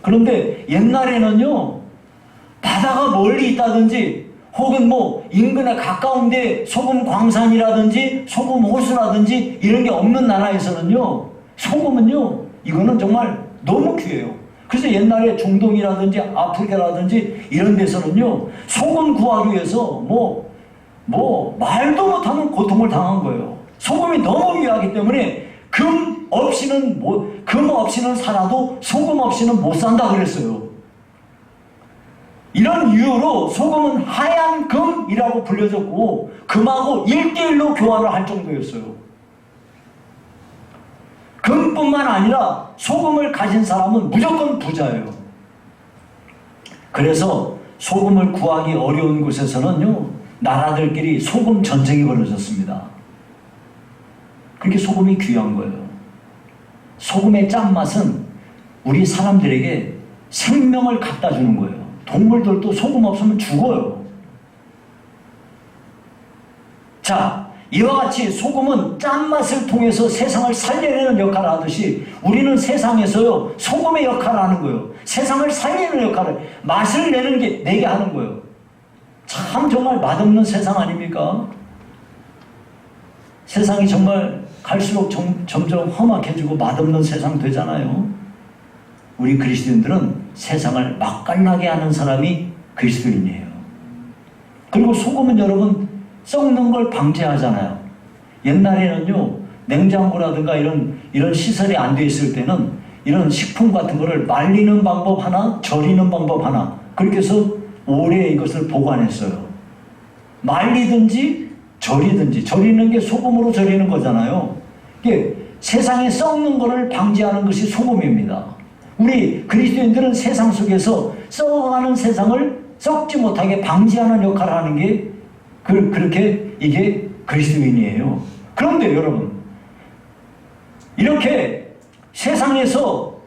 Speaker 1: 그런데 옛날에는요, 바다가 멀리 있다든지 혹은 인근에 가까운데 소금 광산이라든지 소금 호수라든지 이런 게 없는 나라에서는요, 소금은요, 이거는 정말 너무 귀해요. 그래서 옛날에 중동이라든지 아프리카라든지 이런 데서는요, 소금 구하기 위해서 말도 못하는 고통을 당한 거예요. 소금이 너무 귀하기 때문에 금 없이는 살아도 소금 없이는 못 산다 그랬어요. 이런 이유로 소금은 하얀 금이라고 불려졌고 금하고 1대1로 교환을 할 정도였어요. 금뿐만 아니라 소금을 가진 사람은 무조건 부자예요. 그래서 소금을 구하기 어려운 곳에서는요, 나라들끼리 소금 전쟁이 벌어졌습니다. 그렇게 소금이 귀한 거예요. 소금의 짠맛은 우리 사람들에게 생명을 갖다 주는 거예요. 동물들도 소금 없으면 죽어요. 자, 이와 같이 소금은 짠맛을 통해서 세상을 살려내는 역할을 하듯이 우리는 세상에서요, 소금의 역할을 하는 거예요. 세상을 살리는 역할을, 맛을 내게 하는 거예요. 참 정말 맛없는 세상 아닙니까? 세상이 정말 갈수록 점점 험악해지고 맛없는 세상 되잖아요. 우리 그리스도인들은 세상을 맛깔나게 하는 사람이 그리스도인이에요. 그리고 소금은 여러분 썩는 걸 방지하잖아요. 옛날에는요, 냉장고라든가 이런 시설이 안 돼 있을 때는 이런 식품 같은 거를 말리는 방법 하나, 절이는 방법 하나, 그렇게 해서 오래 이것을 보관했어요. 말리든지 절이든지, 절이는 게 소금으로 절이는 거잖아요. 이게 세상에 썩는 거를 방지하는 것이 소금입니다. 우리 그리스도인들은 세상 속에서 썩어가는 세상을 썩지 못하게 방지하는 역할을 하는 게 그렇게 이게 그리스도인이에요. 그런데 여러분, 이렇게 세상에서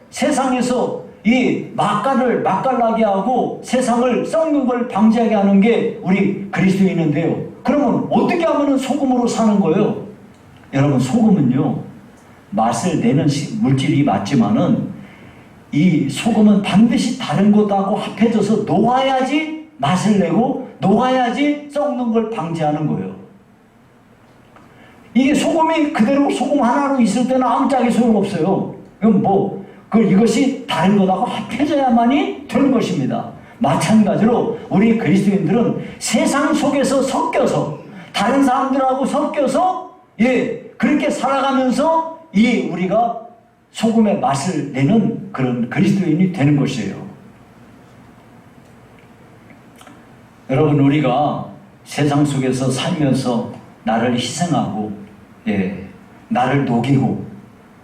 Speaker 1: 이 맛깔나게 하고 세상을 썩는 걸 방지하게 하는 게 우리 그리스도인인데요. 그러면 어떻게 하면 소금으로 사는 거예요? 여러분, 소금은요, 맛을 내는 물질이 맞지만은 이 소금은 반드시 다른 것하고 합해져서 녹아야지 맛을 내고 녹아야지 썩는 걸 방지하는 거예요. 이게 소금이 그대로 소금 하나로 있을 때는 아무짝에 소용없어요. 이것이 다른 것하고 합해져야만이 되는 것입니다. 마찬가지로 우리 그리스도인들은 세상 속에서 섞여서 다른 사람들하고 섞여서 그렇게 살아가면서 우리가 소금의 맛을 내는 그런 그리스도인이 되는 것이에요. 여러분, 우리가 세상 속에서 살면서 나를 희생하고 나를 녹이고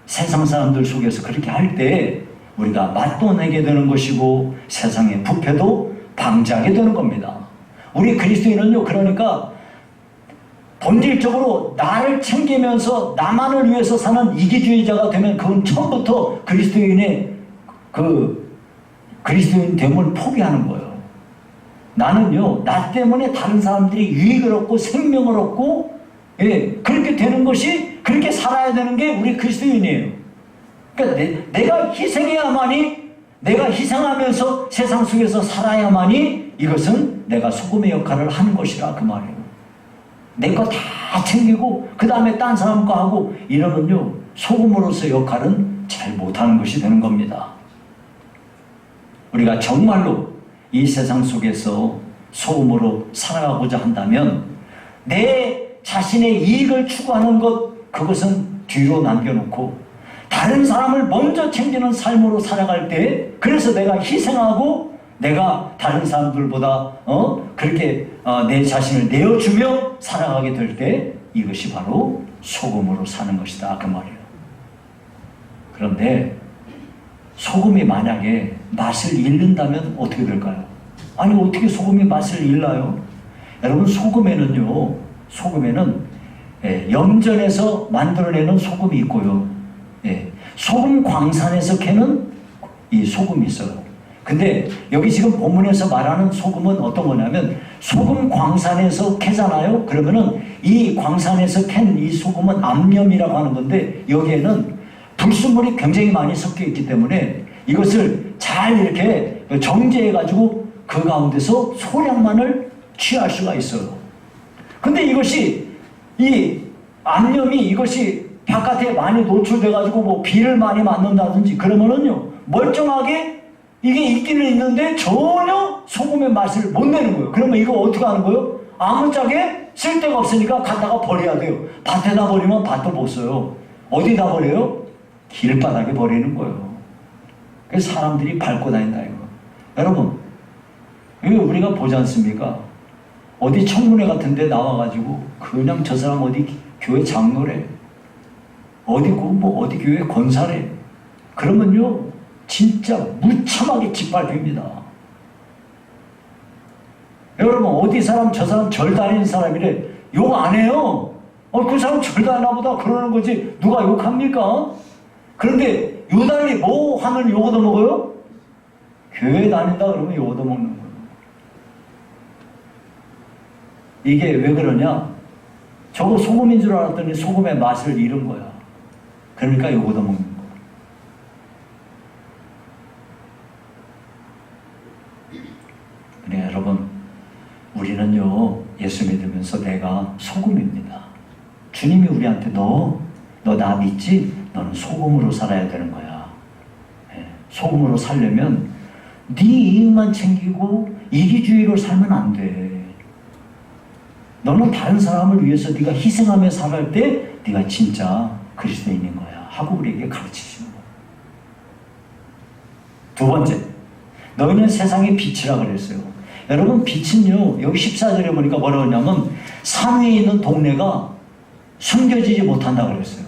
Speaker 1: 세상 사람들 속에서 그렇게 할 때 우리가 맛도 내게 되는 것이고 세상의 부패도 방지하게 되는 겁니다. 우리 그리스도인은요, 그러니까 본질적으로 나를 챙기면서 나만을 위해서 사는 이기주의자가 되면 그건 처음부터 그리스도인의 그리스도인 됨을 포기하는 거예요. 나는요, 나 때문에 다른 사람들이 유익을 얻고 생명을 얻고 그렇게 되는 것이, 그렇게 살아야 되는 게 우리 그리스도인이에요. 그러니까 내가 희생해야만이, 내가 희생하면서 세상 속에서 살아야만이 이것은 내가 소금의 역할을 하는 것이라 그 말이에요. 내 거 다 챙기고 그 다음에 딴 사람 거 하고 이러면요, 소금으로서 역할은 잘 못하는 것이 되는 겁니다. 우리가 정말로 이 세상 속에서 소금으로 살아가고자 한다면 내 자신의 이익을 추구하는 그것은 뒤로 남겨놓고 다른 사람을 먼저 챙기는 삶으로 살아갈 때, 그래서 내가 희생하고 내가 다른 사람들보다 그렇게 내 자신을 내어주며 살아가게 될 때 이것이 바로 소금으로 사는 것이다 그 말이에요. 그런데 소금이 만약에 맛을 잃는다면 어떻게 될까요? 아니, 어떻게 소금이 맛을 잃나요? 여러분, 소금에는 염전에서 만들어내는 소금이 있고요, 소금 광산에서 캐는 이 소금이 있어요. 근데 여기 지금 본문에서 말하는 소금은 어떤 거냐면, 소금 광산에서 캐잖아요. 그러면은 이 광산에서 캔 이 소금은 암염이라고 하는 건데, 여기에는 불순물이 굉장히 많이 섞여 있기 때문에 이것을 잘 이렇게 정제해가지고 그 가운데서 소량만을 취할 수가 있어요. 근데 이것이, 이 암염이 이것이 바깥에 많이 노출돼가지고 비를 많이 맞는다든지 그러면은요, 멀쩡하게 이게 있기는 있는데 전혀 소금의 맛을 못 내는 거예요. 그러면 이거 어떻게 하는 거예요? 아무짝에 쓸데가 없으니까 갖다가 버려야 돼요. 밭에다 버리면 밭도 못 써요. 어디다 버려요? 길바닥에 버리는 거예요. 그래서 사람들이 밟고 다닌다 이거. 여러분, 이거 우리가 보지 않습니까? 어디 청문회 같은 데 나와가지고 그냥 저 사람 어디 교회 장로래, 어디 교회 권사래, 그러면요 진짜 무참하게 짓밟힙니다. 여러분 어디 사람 저 사람 절 다니는 사람이래 욕 안 해요. 그 사람 절 다니나 보다 그러는 거지 누가 욕합니까? 그런데 요달리 뭐 하면 욕 얻어먹어요? 교회 다닌다 그러면 욕 얻어먹는 거예요. 이게 왜 그러냐? 저거 소금인 줄 알았더니 소금의 맛을 잃은 거야. 그러니까 욕 얻어먹는 거야. 그래 여러분, 우리는요 예수 믿으면서 내가 소금입니다. 주님이 우리한테 너 나 믿지? 너는 소금으로 살아야 되는 거야. 소금으로 살려면 네 이익만 챙기고 이기주의로 살면 안 돼. 너는 다른 사람을 위해서 네가 희생하며 살아갈 때 네가 진짜 그리스도인인 거야 하고 우리에게 가르치시는 거야. 두 번째, 너희는 세상의 빛이라 그랬어요. 여러분 빛은요 여기 14절에 보니까 뭐라고 하냐면 산 위에 있는 동네가 숨겨지지 못한다 그랬어요.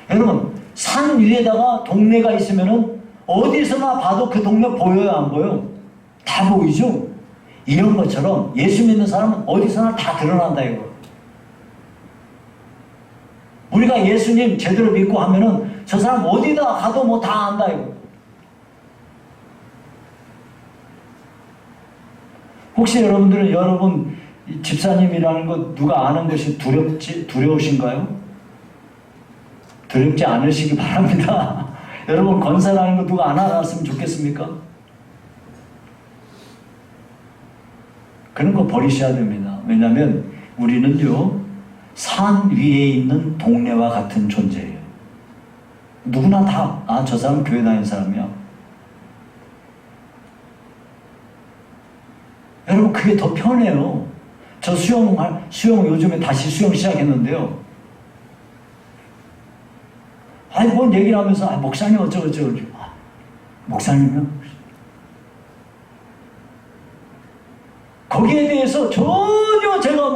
Speaker 1: 여러분 산 위에다가 동네가 있으면은 어디서나 봐도 그 동네 보여요 안 보여요? 다 보이죠? 이런 것처럼 예수 믿는 사람은 어디서나 다 드러난다 이거. 우리가 예수님 제대로 믿고 하면은 저 사람 어디다 가도 뭐 다 안다 이거. 혹시 여러분 집사님이라는 거 누가 아는 것이 두려우신가요? 두렵지 않으시기 바랍니다. 여러분 권사라는 거 누가 안 알았으면 좋겠습니까? 그런 거 버리셔야 됩니다. 왜냐하면 우리는요 산 위에 있는 동네와 같은 존재예요. 누구나 다 저 사람 교회 다니는 사람이야. 여러분 그게 더 편해요. 저 수영 요즘에 다시 수영 시작했는데요. 뭔 얘기를 하면서 목사님 어쩌고 목사님이요? 거기에 대해서 전혀 제가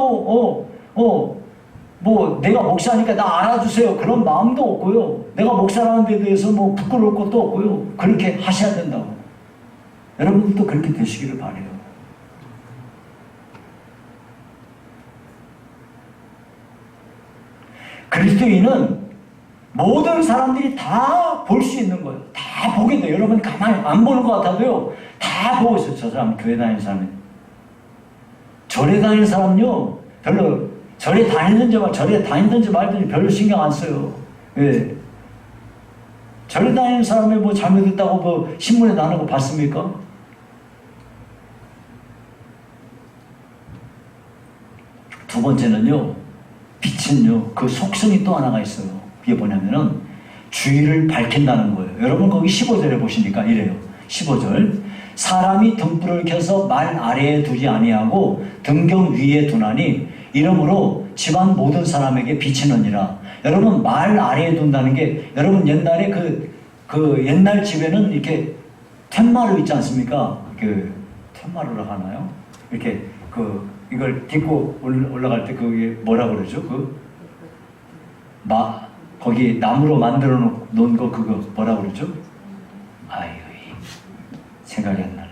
Speaker 1: 내가 목사니까 나 알아주세요 그런 마음도 없고요. 내가 목사라는 데 대해서 부끄러울 것도 없고요. 그렇게 하셔야 된다고. 여러분들도 그렇게 되시기를 바라요. 그리스도인은 모든 사람들이 다 볼 수 있는 거예요. 다 보게 돼요. 여러분 가만히 안 보는 것 같아도요 다 보고 있어요. 저 사람 교회 다니는 사람이. 절에 다니는 사람요 별로 절에 다니든지 말든지 별로 신경 안 써요. 왜? 절에 다니는 사람이 뭐 잘못했다고 신문에 나는 거 봤습니까? 두 번째는요 빛은요 그 속성이 또 하나가 있어요. 그게 뭐냐면은 주의를 밝힌다는 거예요. 여러분 거기 15절에 보시니까 이래요. 15절 사람이 등불을 켜서 말 아래에 두지 아니하고 등경 위에 두나니 이러므로 집안 모든 사람에게 비치느니라. 여러분 말 아래에 둔다는 게 여러분 옛날에 그 옛날 집에는 이렇게 텐마루 있지 않습니까? 텐마루라고 하나요? 이렇게 이걸 딛고 올라갈 때 그게 뭐라 그러죠? 거기 나무로 만들어 놓은 거 그거 뭐라 그러죠? 생각이 안 나네.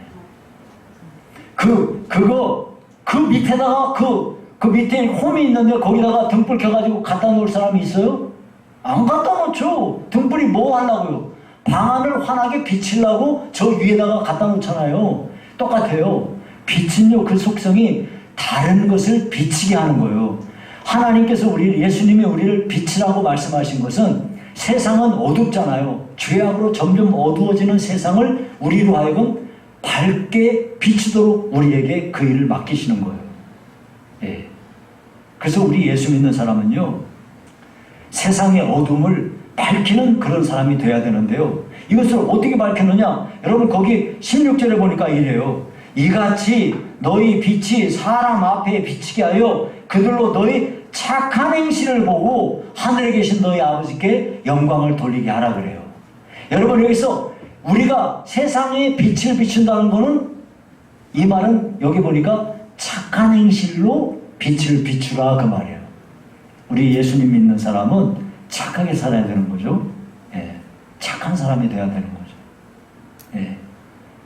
Speaker 1: 그 밑에다가 그 밑에 홈이 있는데 거기다가 등불 켜가지고 갖다 놓을 사람이 있어요? 안 갖다 놓죠. 등불이 뭐 하려고요? 방 안을 환하게 비치려고 저 위에다가 갖다 놓잖아요. 똑같아요. 빛은요 그 속성이 다른 것을 비치게 하는 거예요. 하나님께서 예수님이 우리를 빛이라고 말씀하신 것은 세상은 어둡잖아요. 죄악으로 점점 어두워지는 세상을 우리로 하여금 밝게 비추도록 우리에게 그 일을 맡기시는 거예요. 예. 그래서 우리 예수 믿는 사람은요 세상의 어둠을 밝히는 그런 사람이 돼야 되는데요. 이것을 어떻게 밝히느냐? 여러분 거기 16절에 보니까 이래요. 이같이 너희 빛이 사람 앞에 비치게 하여 그들로 너희 착한 행실을 보고 하늘에 계신 너희 아버지께 영광을 돌리게 하라 그래요. 여러분 여기서 우리가 세상에 빛을 비춘다는 것은 이 말은 여기 보니까 착한 행실로 빛을 비추라 그 말이에요. 우리 예수님 믿는 사람은 착하게 살아야 되는 거죠. 예, 착한 사람이 돼야 되는 거죠. 예,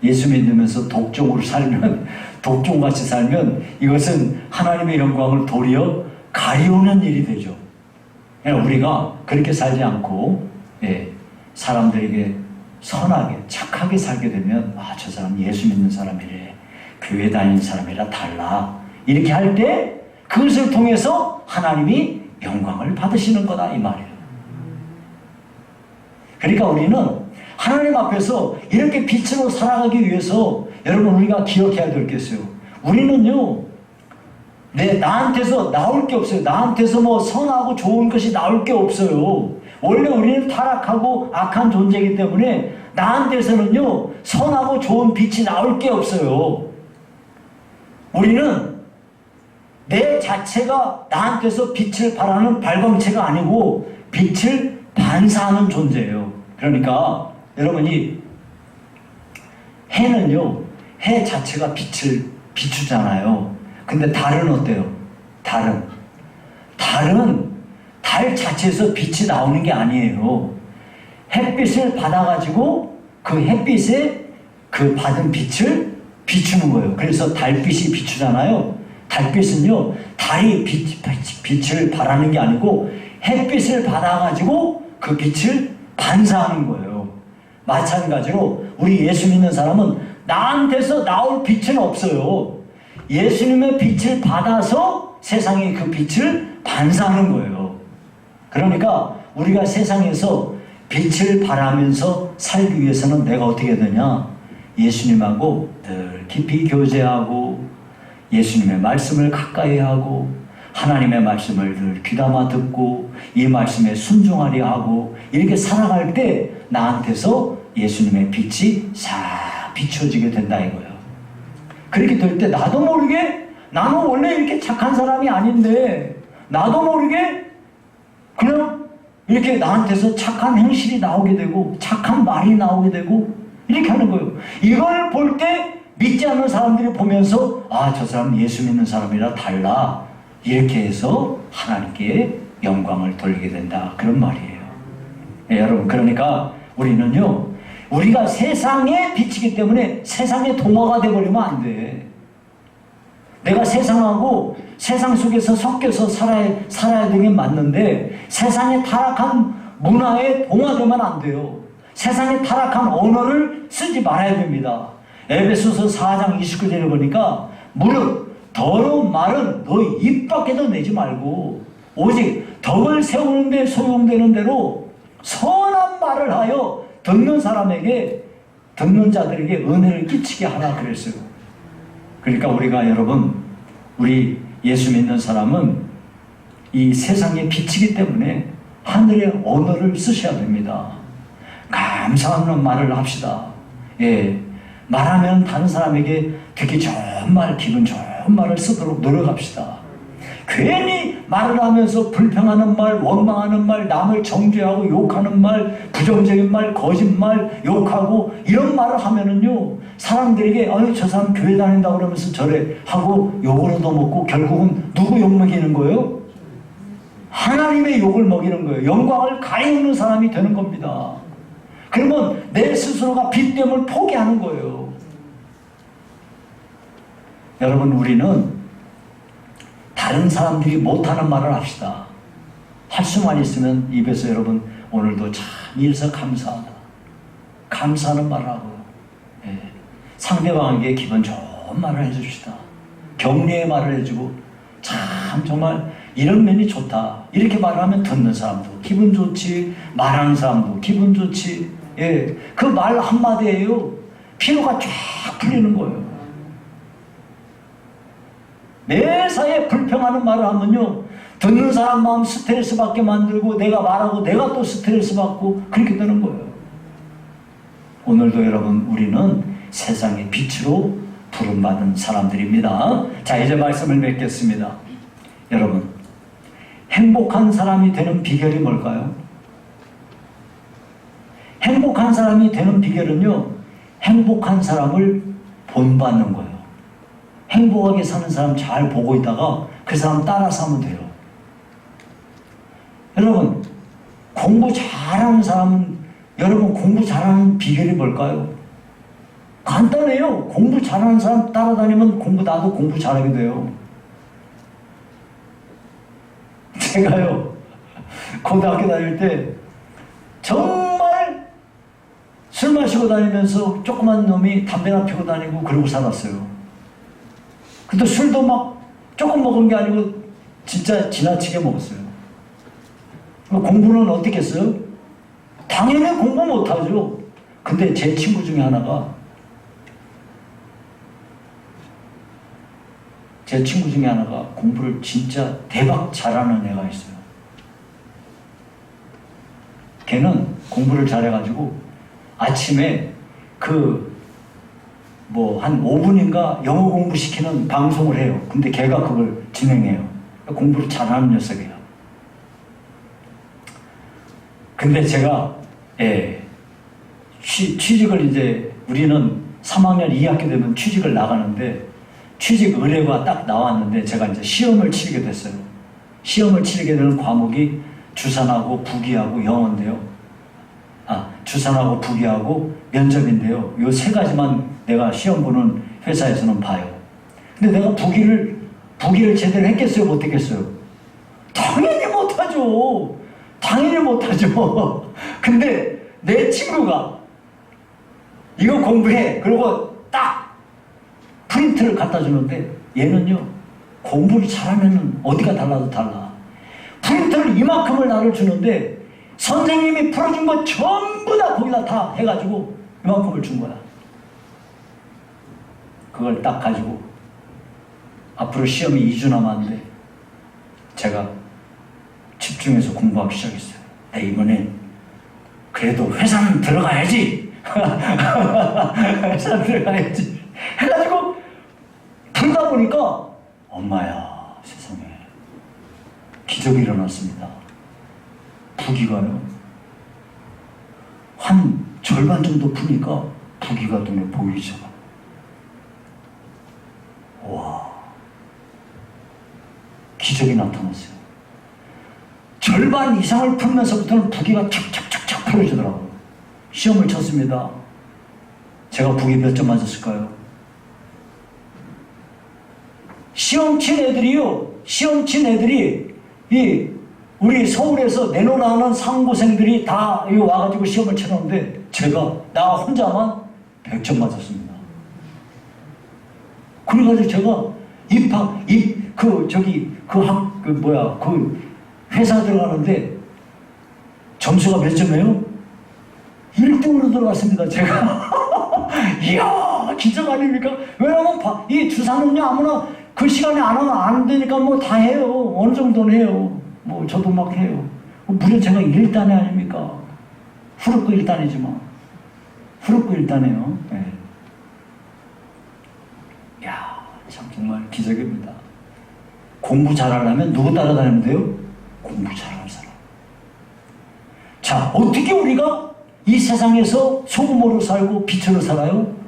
Speaker 1: 예수 믿으면서 독종으로 살면, 독종같이 살면 이것은 하나님의 영광을 도리어 가리우는 일이 되죠. 우리가 그렇게 살지 않고 사람들에게 선하게 착하게 살게 되면 저 사람 예수 믿는 사람이래, 교회 다니는 사람이라 달라, 이렇게 할 때 그것을 통해서 하나님이 영광을 받으시는 거다 이 말이에요. 그러니까 우리는 하나님 앞에서 이렇게 빛으로 살아가기 위해서 여러분 우리가 기억해야 될 게 있어요. 우리는요 나한테서 나올 게 없어요. 나한테서 뭐 선하고 좋은 것이 나올 게 없어요. 원래 우리는 타락하고 악한 존재이기 때문에 나한테서는요 선하고 좋은 빛이 나올 게 없어요. 우리는 내 자체가 나한테서 빛을 발하는 발광체가 아니고 빛을 반사하는 존재예요. 그러니까 여러분이 해는요 해 자체가 빛을 비추잖아요. 근데 달은 어때요? 달은 달 자체에서 빛이 나오는 게 아니에요. 햇빛을 받아가지고 그 햇빛에 그 받은 빛을 비추는 거예요. 그래서 달빛이 비추잖아요. 달빛은요 달이 빛을 발하는 게 아니고 햇빛을 받아가지고 그 빛을 반사하는 거예요. 마찬가지로 우리 예수 믿는 사람은 나한테서 나올 빛은 없어요. 예수님의 빛을 받아서 세상에 그 빛을 반사하는 거예요. 그러니까 우리가 세상에서 빛을 발하면서 살기 위해서는 내가 어떻게 해야 되냐? 예수님하고 늘 깊이 교제하고 예수님의 말씀을 가까이 하고 하나님의 말씀을 늘 귀담아 듣고 이 말씀에 순종하려 하고 이렇게 살아갈 때 나한테서 예수님의 빛이 싹 비춰지게 된다 이거예요. 그렇게 될 때 나도 모르게 나는 원래 이렇게 착한 사람이 아닌데 나도 모르게 그냥 이렇게 나한테서 착한 행실이 나오게 되고 착한 말이 나오게 되고 이렇게 하는 거예요. 이걸 볼 때 믿지 않는 사람들이 보면서 저 사람 예수 믿는 사람이라 달라 이렇게 해서 하나님께 영광을 돌리게 된다 그런 말이에요. 여러분 그러니까 우리는요 우리가 세상에 비치기 때문에 세상의 동화가 되어버리면 안 돼. 내가 세상하고 세상 속에서 섞여서 살아야 되긴 맞는데 세상의 타락한 문화에 동화되면 안 돼요. 세상의 타락한 언어를 쓰지 말아야 됩니다. 에베소서 4장 29절에 보니까 무릇 더러운 말은 너 입 밖에도 내지 말고 오직 덕을 세우는 데 소용되는 대로 선한 말을 하여 듣는 사람에게 듣는 자들에게 은혜를 끼치게 하라 그랬어요. 그러니까 우리가 여러분 우리 예수 믿는 사람은 이 세상에 비치기 때문에 하늘의 언어를 쓰셔야 됩니다. 감사하는 말을 합시다. 말하면 다른 사람에게 듣기 좋은 말, 기분 좋은 말을 쓰도록 노력합시다. 괜히 말을 하면서 불평하는 말, 원망하는 말, 남을 정죄하고 욕하는 말, 부정적인 말, 거짓말, 욕하고 이런 말을 하면은요 사람들에게 저 사람 교회 다닌다 그러면서 저래 하고 욕을 얻어먹고 결국은 누구 욕 먹이는 거예요? 하나님의 욕을 먹이는 거예요. 영광을 가리우는 사람이 되는 겁니다. 그러면 내 스스로가 빛됨을 포기하는 거예요. 여러분 우리는 다른 사람들이 못하는 말을 합시다. 할 수만 있으면 입에서 여러분 오늘도 참 일서 감사하다. 감사하는 말을 하고 상대방에게 기분 좋은 말을 해줍시다. 격려의 말을 해주고 참 정말 이런 면이 좋다. 이렇게 말하면 듣는 사람도 기분 좋지, 말하는 사람도 기분 좋지. 그 말 한마디예요. 피로가 쫙 풀리는 거예요. 매사에 불평하는 말을 하면요 듣는 사람 마음 스트레스 받게 만들고 내가 말하고 내가 또 스트레스 받고 그렇게 되는 거예요. 오늘도 여러분 우리는 세상의 빛으로 부름받은 사람들입니다. 자 이제 말씀을 맺겠습니다. 여러분 행복한 사람이 되는 비결이 뭘까요? 행복한 사람이 되는 비결은요 행복한 사람을 본받는 거예요. 행복하게 사는 사람 잘 보고 있다가 그 사람 따라서 하면 돼요. 여러분, 공부 잘하는 사람은, 여러분 공부 잘하는 비결이 뭘까요? 간단해요. 공부 잘하는 사람 따라다니면 나도 공부 잘하게 돼요. 제가요, 고등학교 다닐 때 정말 술 마시고 다니면서 조그만 놈이 담배나 피고 다니고 그러고 살았어요. 근데 술도 막 조금 먹은 게 아니고 진짜 지나치게 먹었어요. 공부는 어떻게 했어요? 당연히 공부 못하죠. 근데 제 친구 중에 하나가 공부를 진짜 대박 잘하는 애가 있어요. 걔는 공부를 잘해가지고 아침에 한 5분인가 영어 공부시키는 방송을 해요. 근데 걔가 그걸 진행해요. 공부를 잘하는 녀석이에요. 근데 제가 취직을 이제 우리는 3학년 2학기 되면 취직을 나가는데 취직 의뢰가 딱 나왔는데 제가 이제 시험을 치르게 됐어요. 시험을 치르게 되는 과목이 주산하고 부기하고 영어인데요. 주산하고 부기하고 면접인데요. 요 세 가지만 내가 시험 보는 회사에서는 봐요. 근데 내가 부기를 제대로 했겠어요? 못했겠어요? 당연히 못하죠. 당연히 못하죠. 근데 내 친구가 이거 공부해. 그리고 딱 프린트를 갖다 주는데 얘는요, 공부를 잘하면 어디가 달라도 달라. 프린트를 이만큼을 나를 주는데 선생님이 풀어준 거 전부 다 거기다 다 해가지고 이만큼을 준 거야. 그걸 딱 가지고 앞으로 시험이 2주 남았는데 제가 집중해서 공부하기 시작했어요. 이번엔 그래도 회사는 들어가야지. 회사는 들어가야지. 해가지고 풀다 보니까 엄마야 세상에 기적이 일어났습니다. 부기가요. 한 절반 정도 푸니까 부기가 눈에 보이죠. 와, 기적이 나타났어요. 절반 이상을 풀면서부터는 부기가 착착착착 풀어지더라고요. 시험을 쳤습니다. 제가 부기 몇 점 맞았을까요? 시험 친 애들이 우리 서울에서 내놓으라는 상고생들이 다 와가지고 시험을 치렀는데 나 혼자만 100점 맞았습니다. 그래가지고 제가 회사 들어가는데 점수가 몇 점이에요? 1등으로 들어갔습니다, 제가. 이야, 기적 아닙니까? 왜냐면 이 주사는요, 아무나 그 시간에 안 하면 안 되니까 뭐 다 해요. 어느 정도는 해요. 뭐 저도 막 해요. 무려 제가 1단이 아닙니까? 후루꾸 1단이지만. 후루꾸 1단이에요. 네. 이야, 참 정말 기적입니다. 공부 잘하려면 누구 따라다니면 돼요? 공부 잘하는 사람. 자, 어떻게 우리가 이 세상에서 소금으로 살고 빛으로 살아요?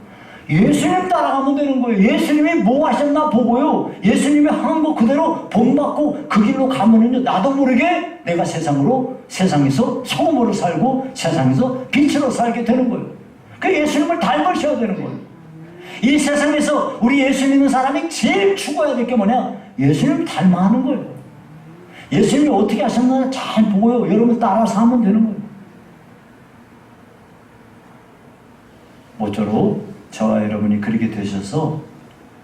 Speaker 1: 예수님 따라가면 되는 거예요. 예수님이 뭐 하셨나 보고요. 예수님이 한 거 그대로 본받고 그 길로 가면은요, 나도 모르게 내가 세상에서 소금으로 살고 세상에서 빛으로 살게 되는 거예요. 그 예수님을 닮으셔야 되는 거예요. 이 세상에서 우리 예수 믿는 사람이 제일 추구해야 될 게 뭐냐? 예수님을 닮아 하는 거예요. 예수님이 어떻게 하셨나 잘 보고요. 여러분 따라서 하면 되는 거예요. 모쪼록 저와 여러분이 그렇게 되셔서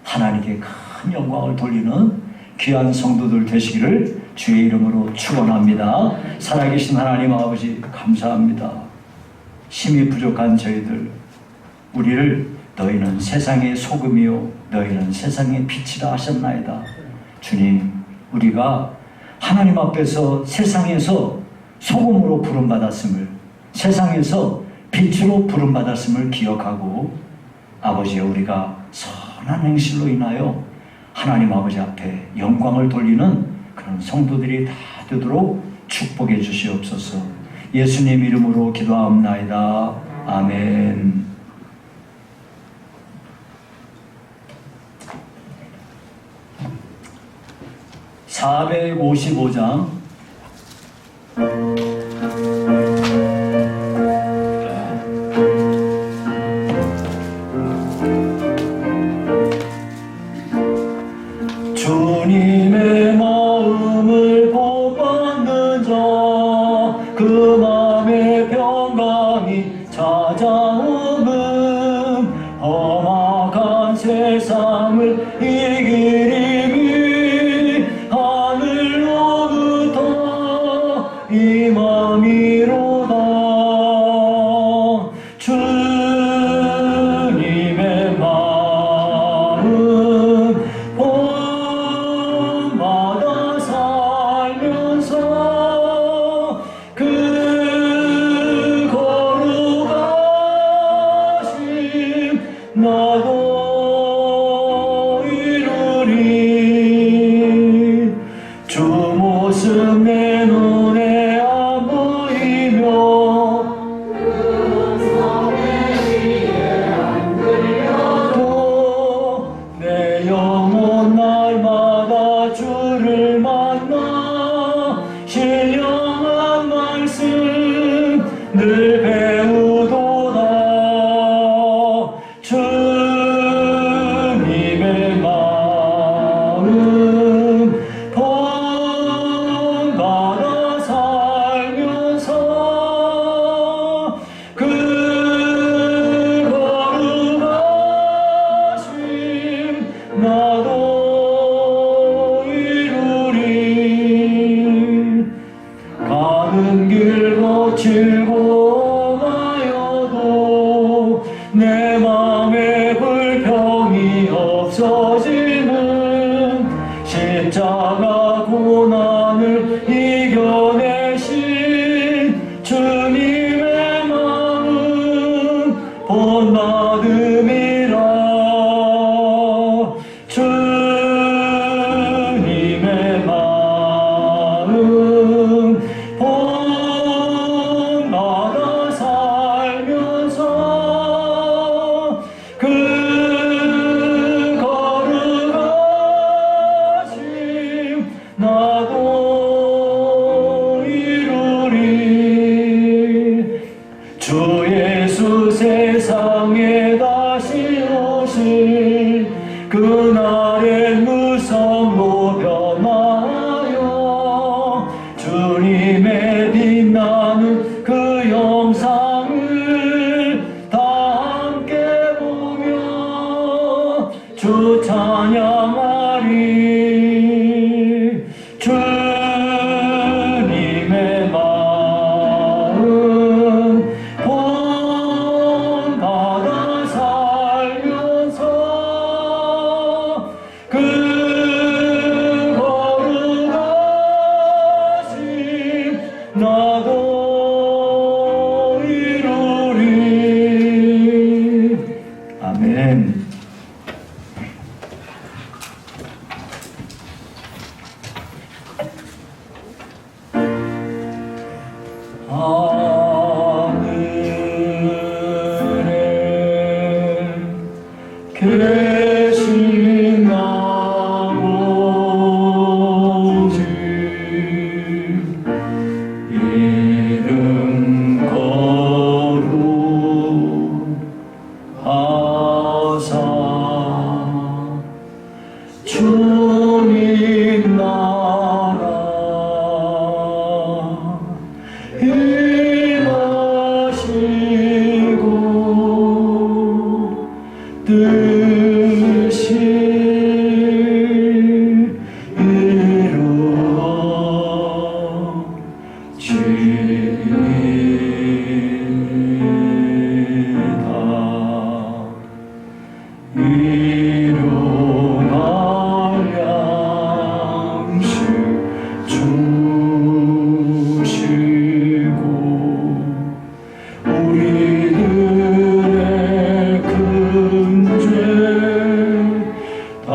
Speaker 1: 하나님께 큰 영광을 돌리는 귀한 성도들 되시기를 주의 이름으로 축원합니다. 살아계신 하나님 아버지 감사합니다. 힘이 부족한 저희들, 우리를 너희는 세상의 소금이요 너희는 세상의 빛이라 하셨나이다. 주님, 우리가 하나님 앞에서 세상에서 소금으로 부름받았음을, 세상에서 빛으로 부름받았음을 기억하고 아버지, 우리가 선한 행실로 인하여 하나님 아버지 앞에 영광을 돌리는 그런 성도들이 다 되도록 축복해 주시옵소서. 예수님 이름으로 기도하옵나이다. 아멘. 455장 주님의 마음을 본받는 자 그 마음의 평강이 찾아오는 험악한 세상을 이기림이 하늘로부터 임함이로다. 주님의 마음 본받아 살면서 그 거룩하심 나도 이루리. 주 모습 내 눈에 안 보이며 또 내 영혼 날마다 주를 만나 신령한 말씀 늘 배우도다. 주님의 마음 본받아 살면서 그 거룩하심 나도 이루리. 가는 길 거칠고 가여도 내 맘에 불평이 없어지는 십자가 고난을 이겨내신 주님의 마음 본받음이라. 주님의 마음 본받아 살면서 그 거룩하심 나도 이루리. 주 예수 세상에 다시 오실 그날의 무성로 변화하여 주님의 빛나는 그 영상을 다 함께 보며 주 찬양하리. 주님의 마음 본받아 살면서 그 거룩하심 나도 이루리. 아멘. 하늘에 계신 아버지 이름 거룩하사 주님 나라 임하시고 뜻이 이루어지이다. 일용할 양식 주시고 우리들의 큰 죄 다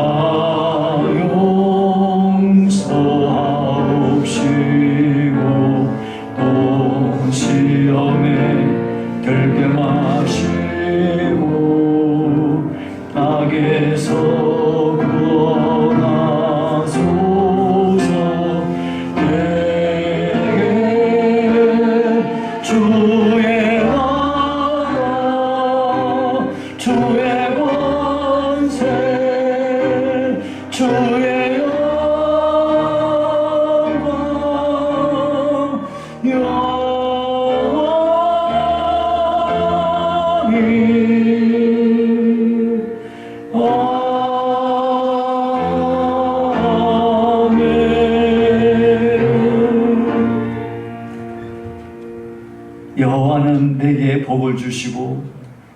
Speaker 1: 용서하옵시고 또 시험에 들게 마시고 악에서 구원하소서. 여호와는 내게 복을 주시고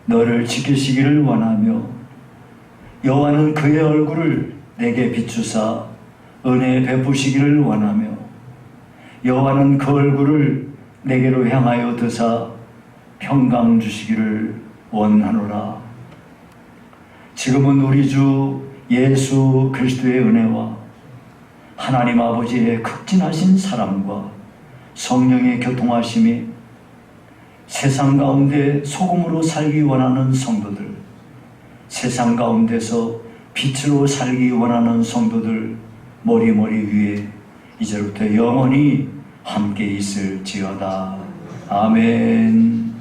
Speaker 1: 너를 지키시기를 원하며 여호와는 그의 얼굴을 내게 비추사 은혜 베푸시기를 원하며 여호와는 그 얼굴을 내게로 향하여 드사 평강 주시기를 원하노라. 지금은 우리 주 예수 그리스도의 은혜와 하나님 아버지의 극진하신 사랑과 성령의 교통하심이 세상 가운데 소금으로 살기 원하는 성도들, 세상 가운데서 빛으로 살기 원하는 성도들 머리 위에 이제부터 영원히 함께 있을지어다. 아멘.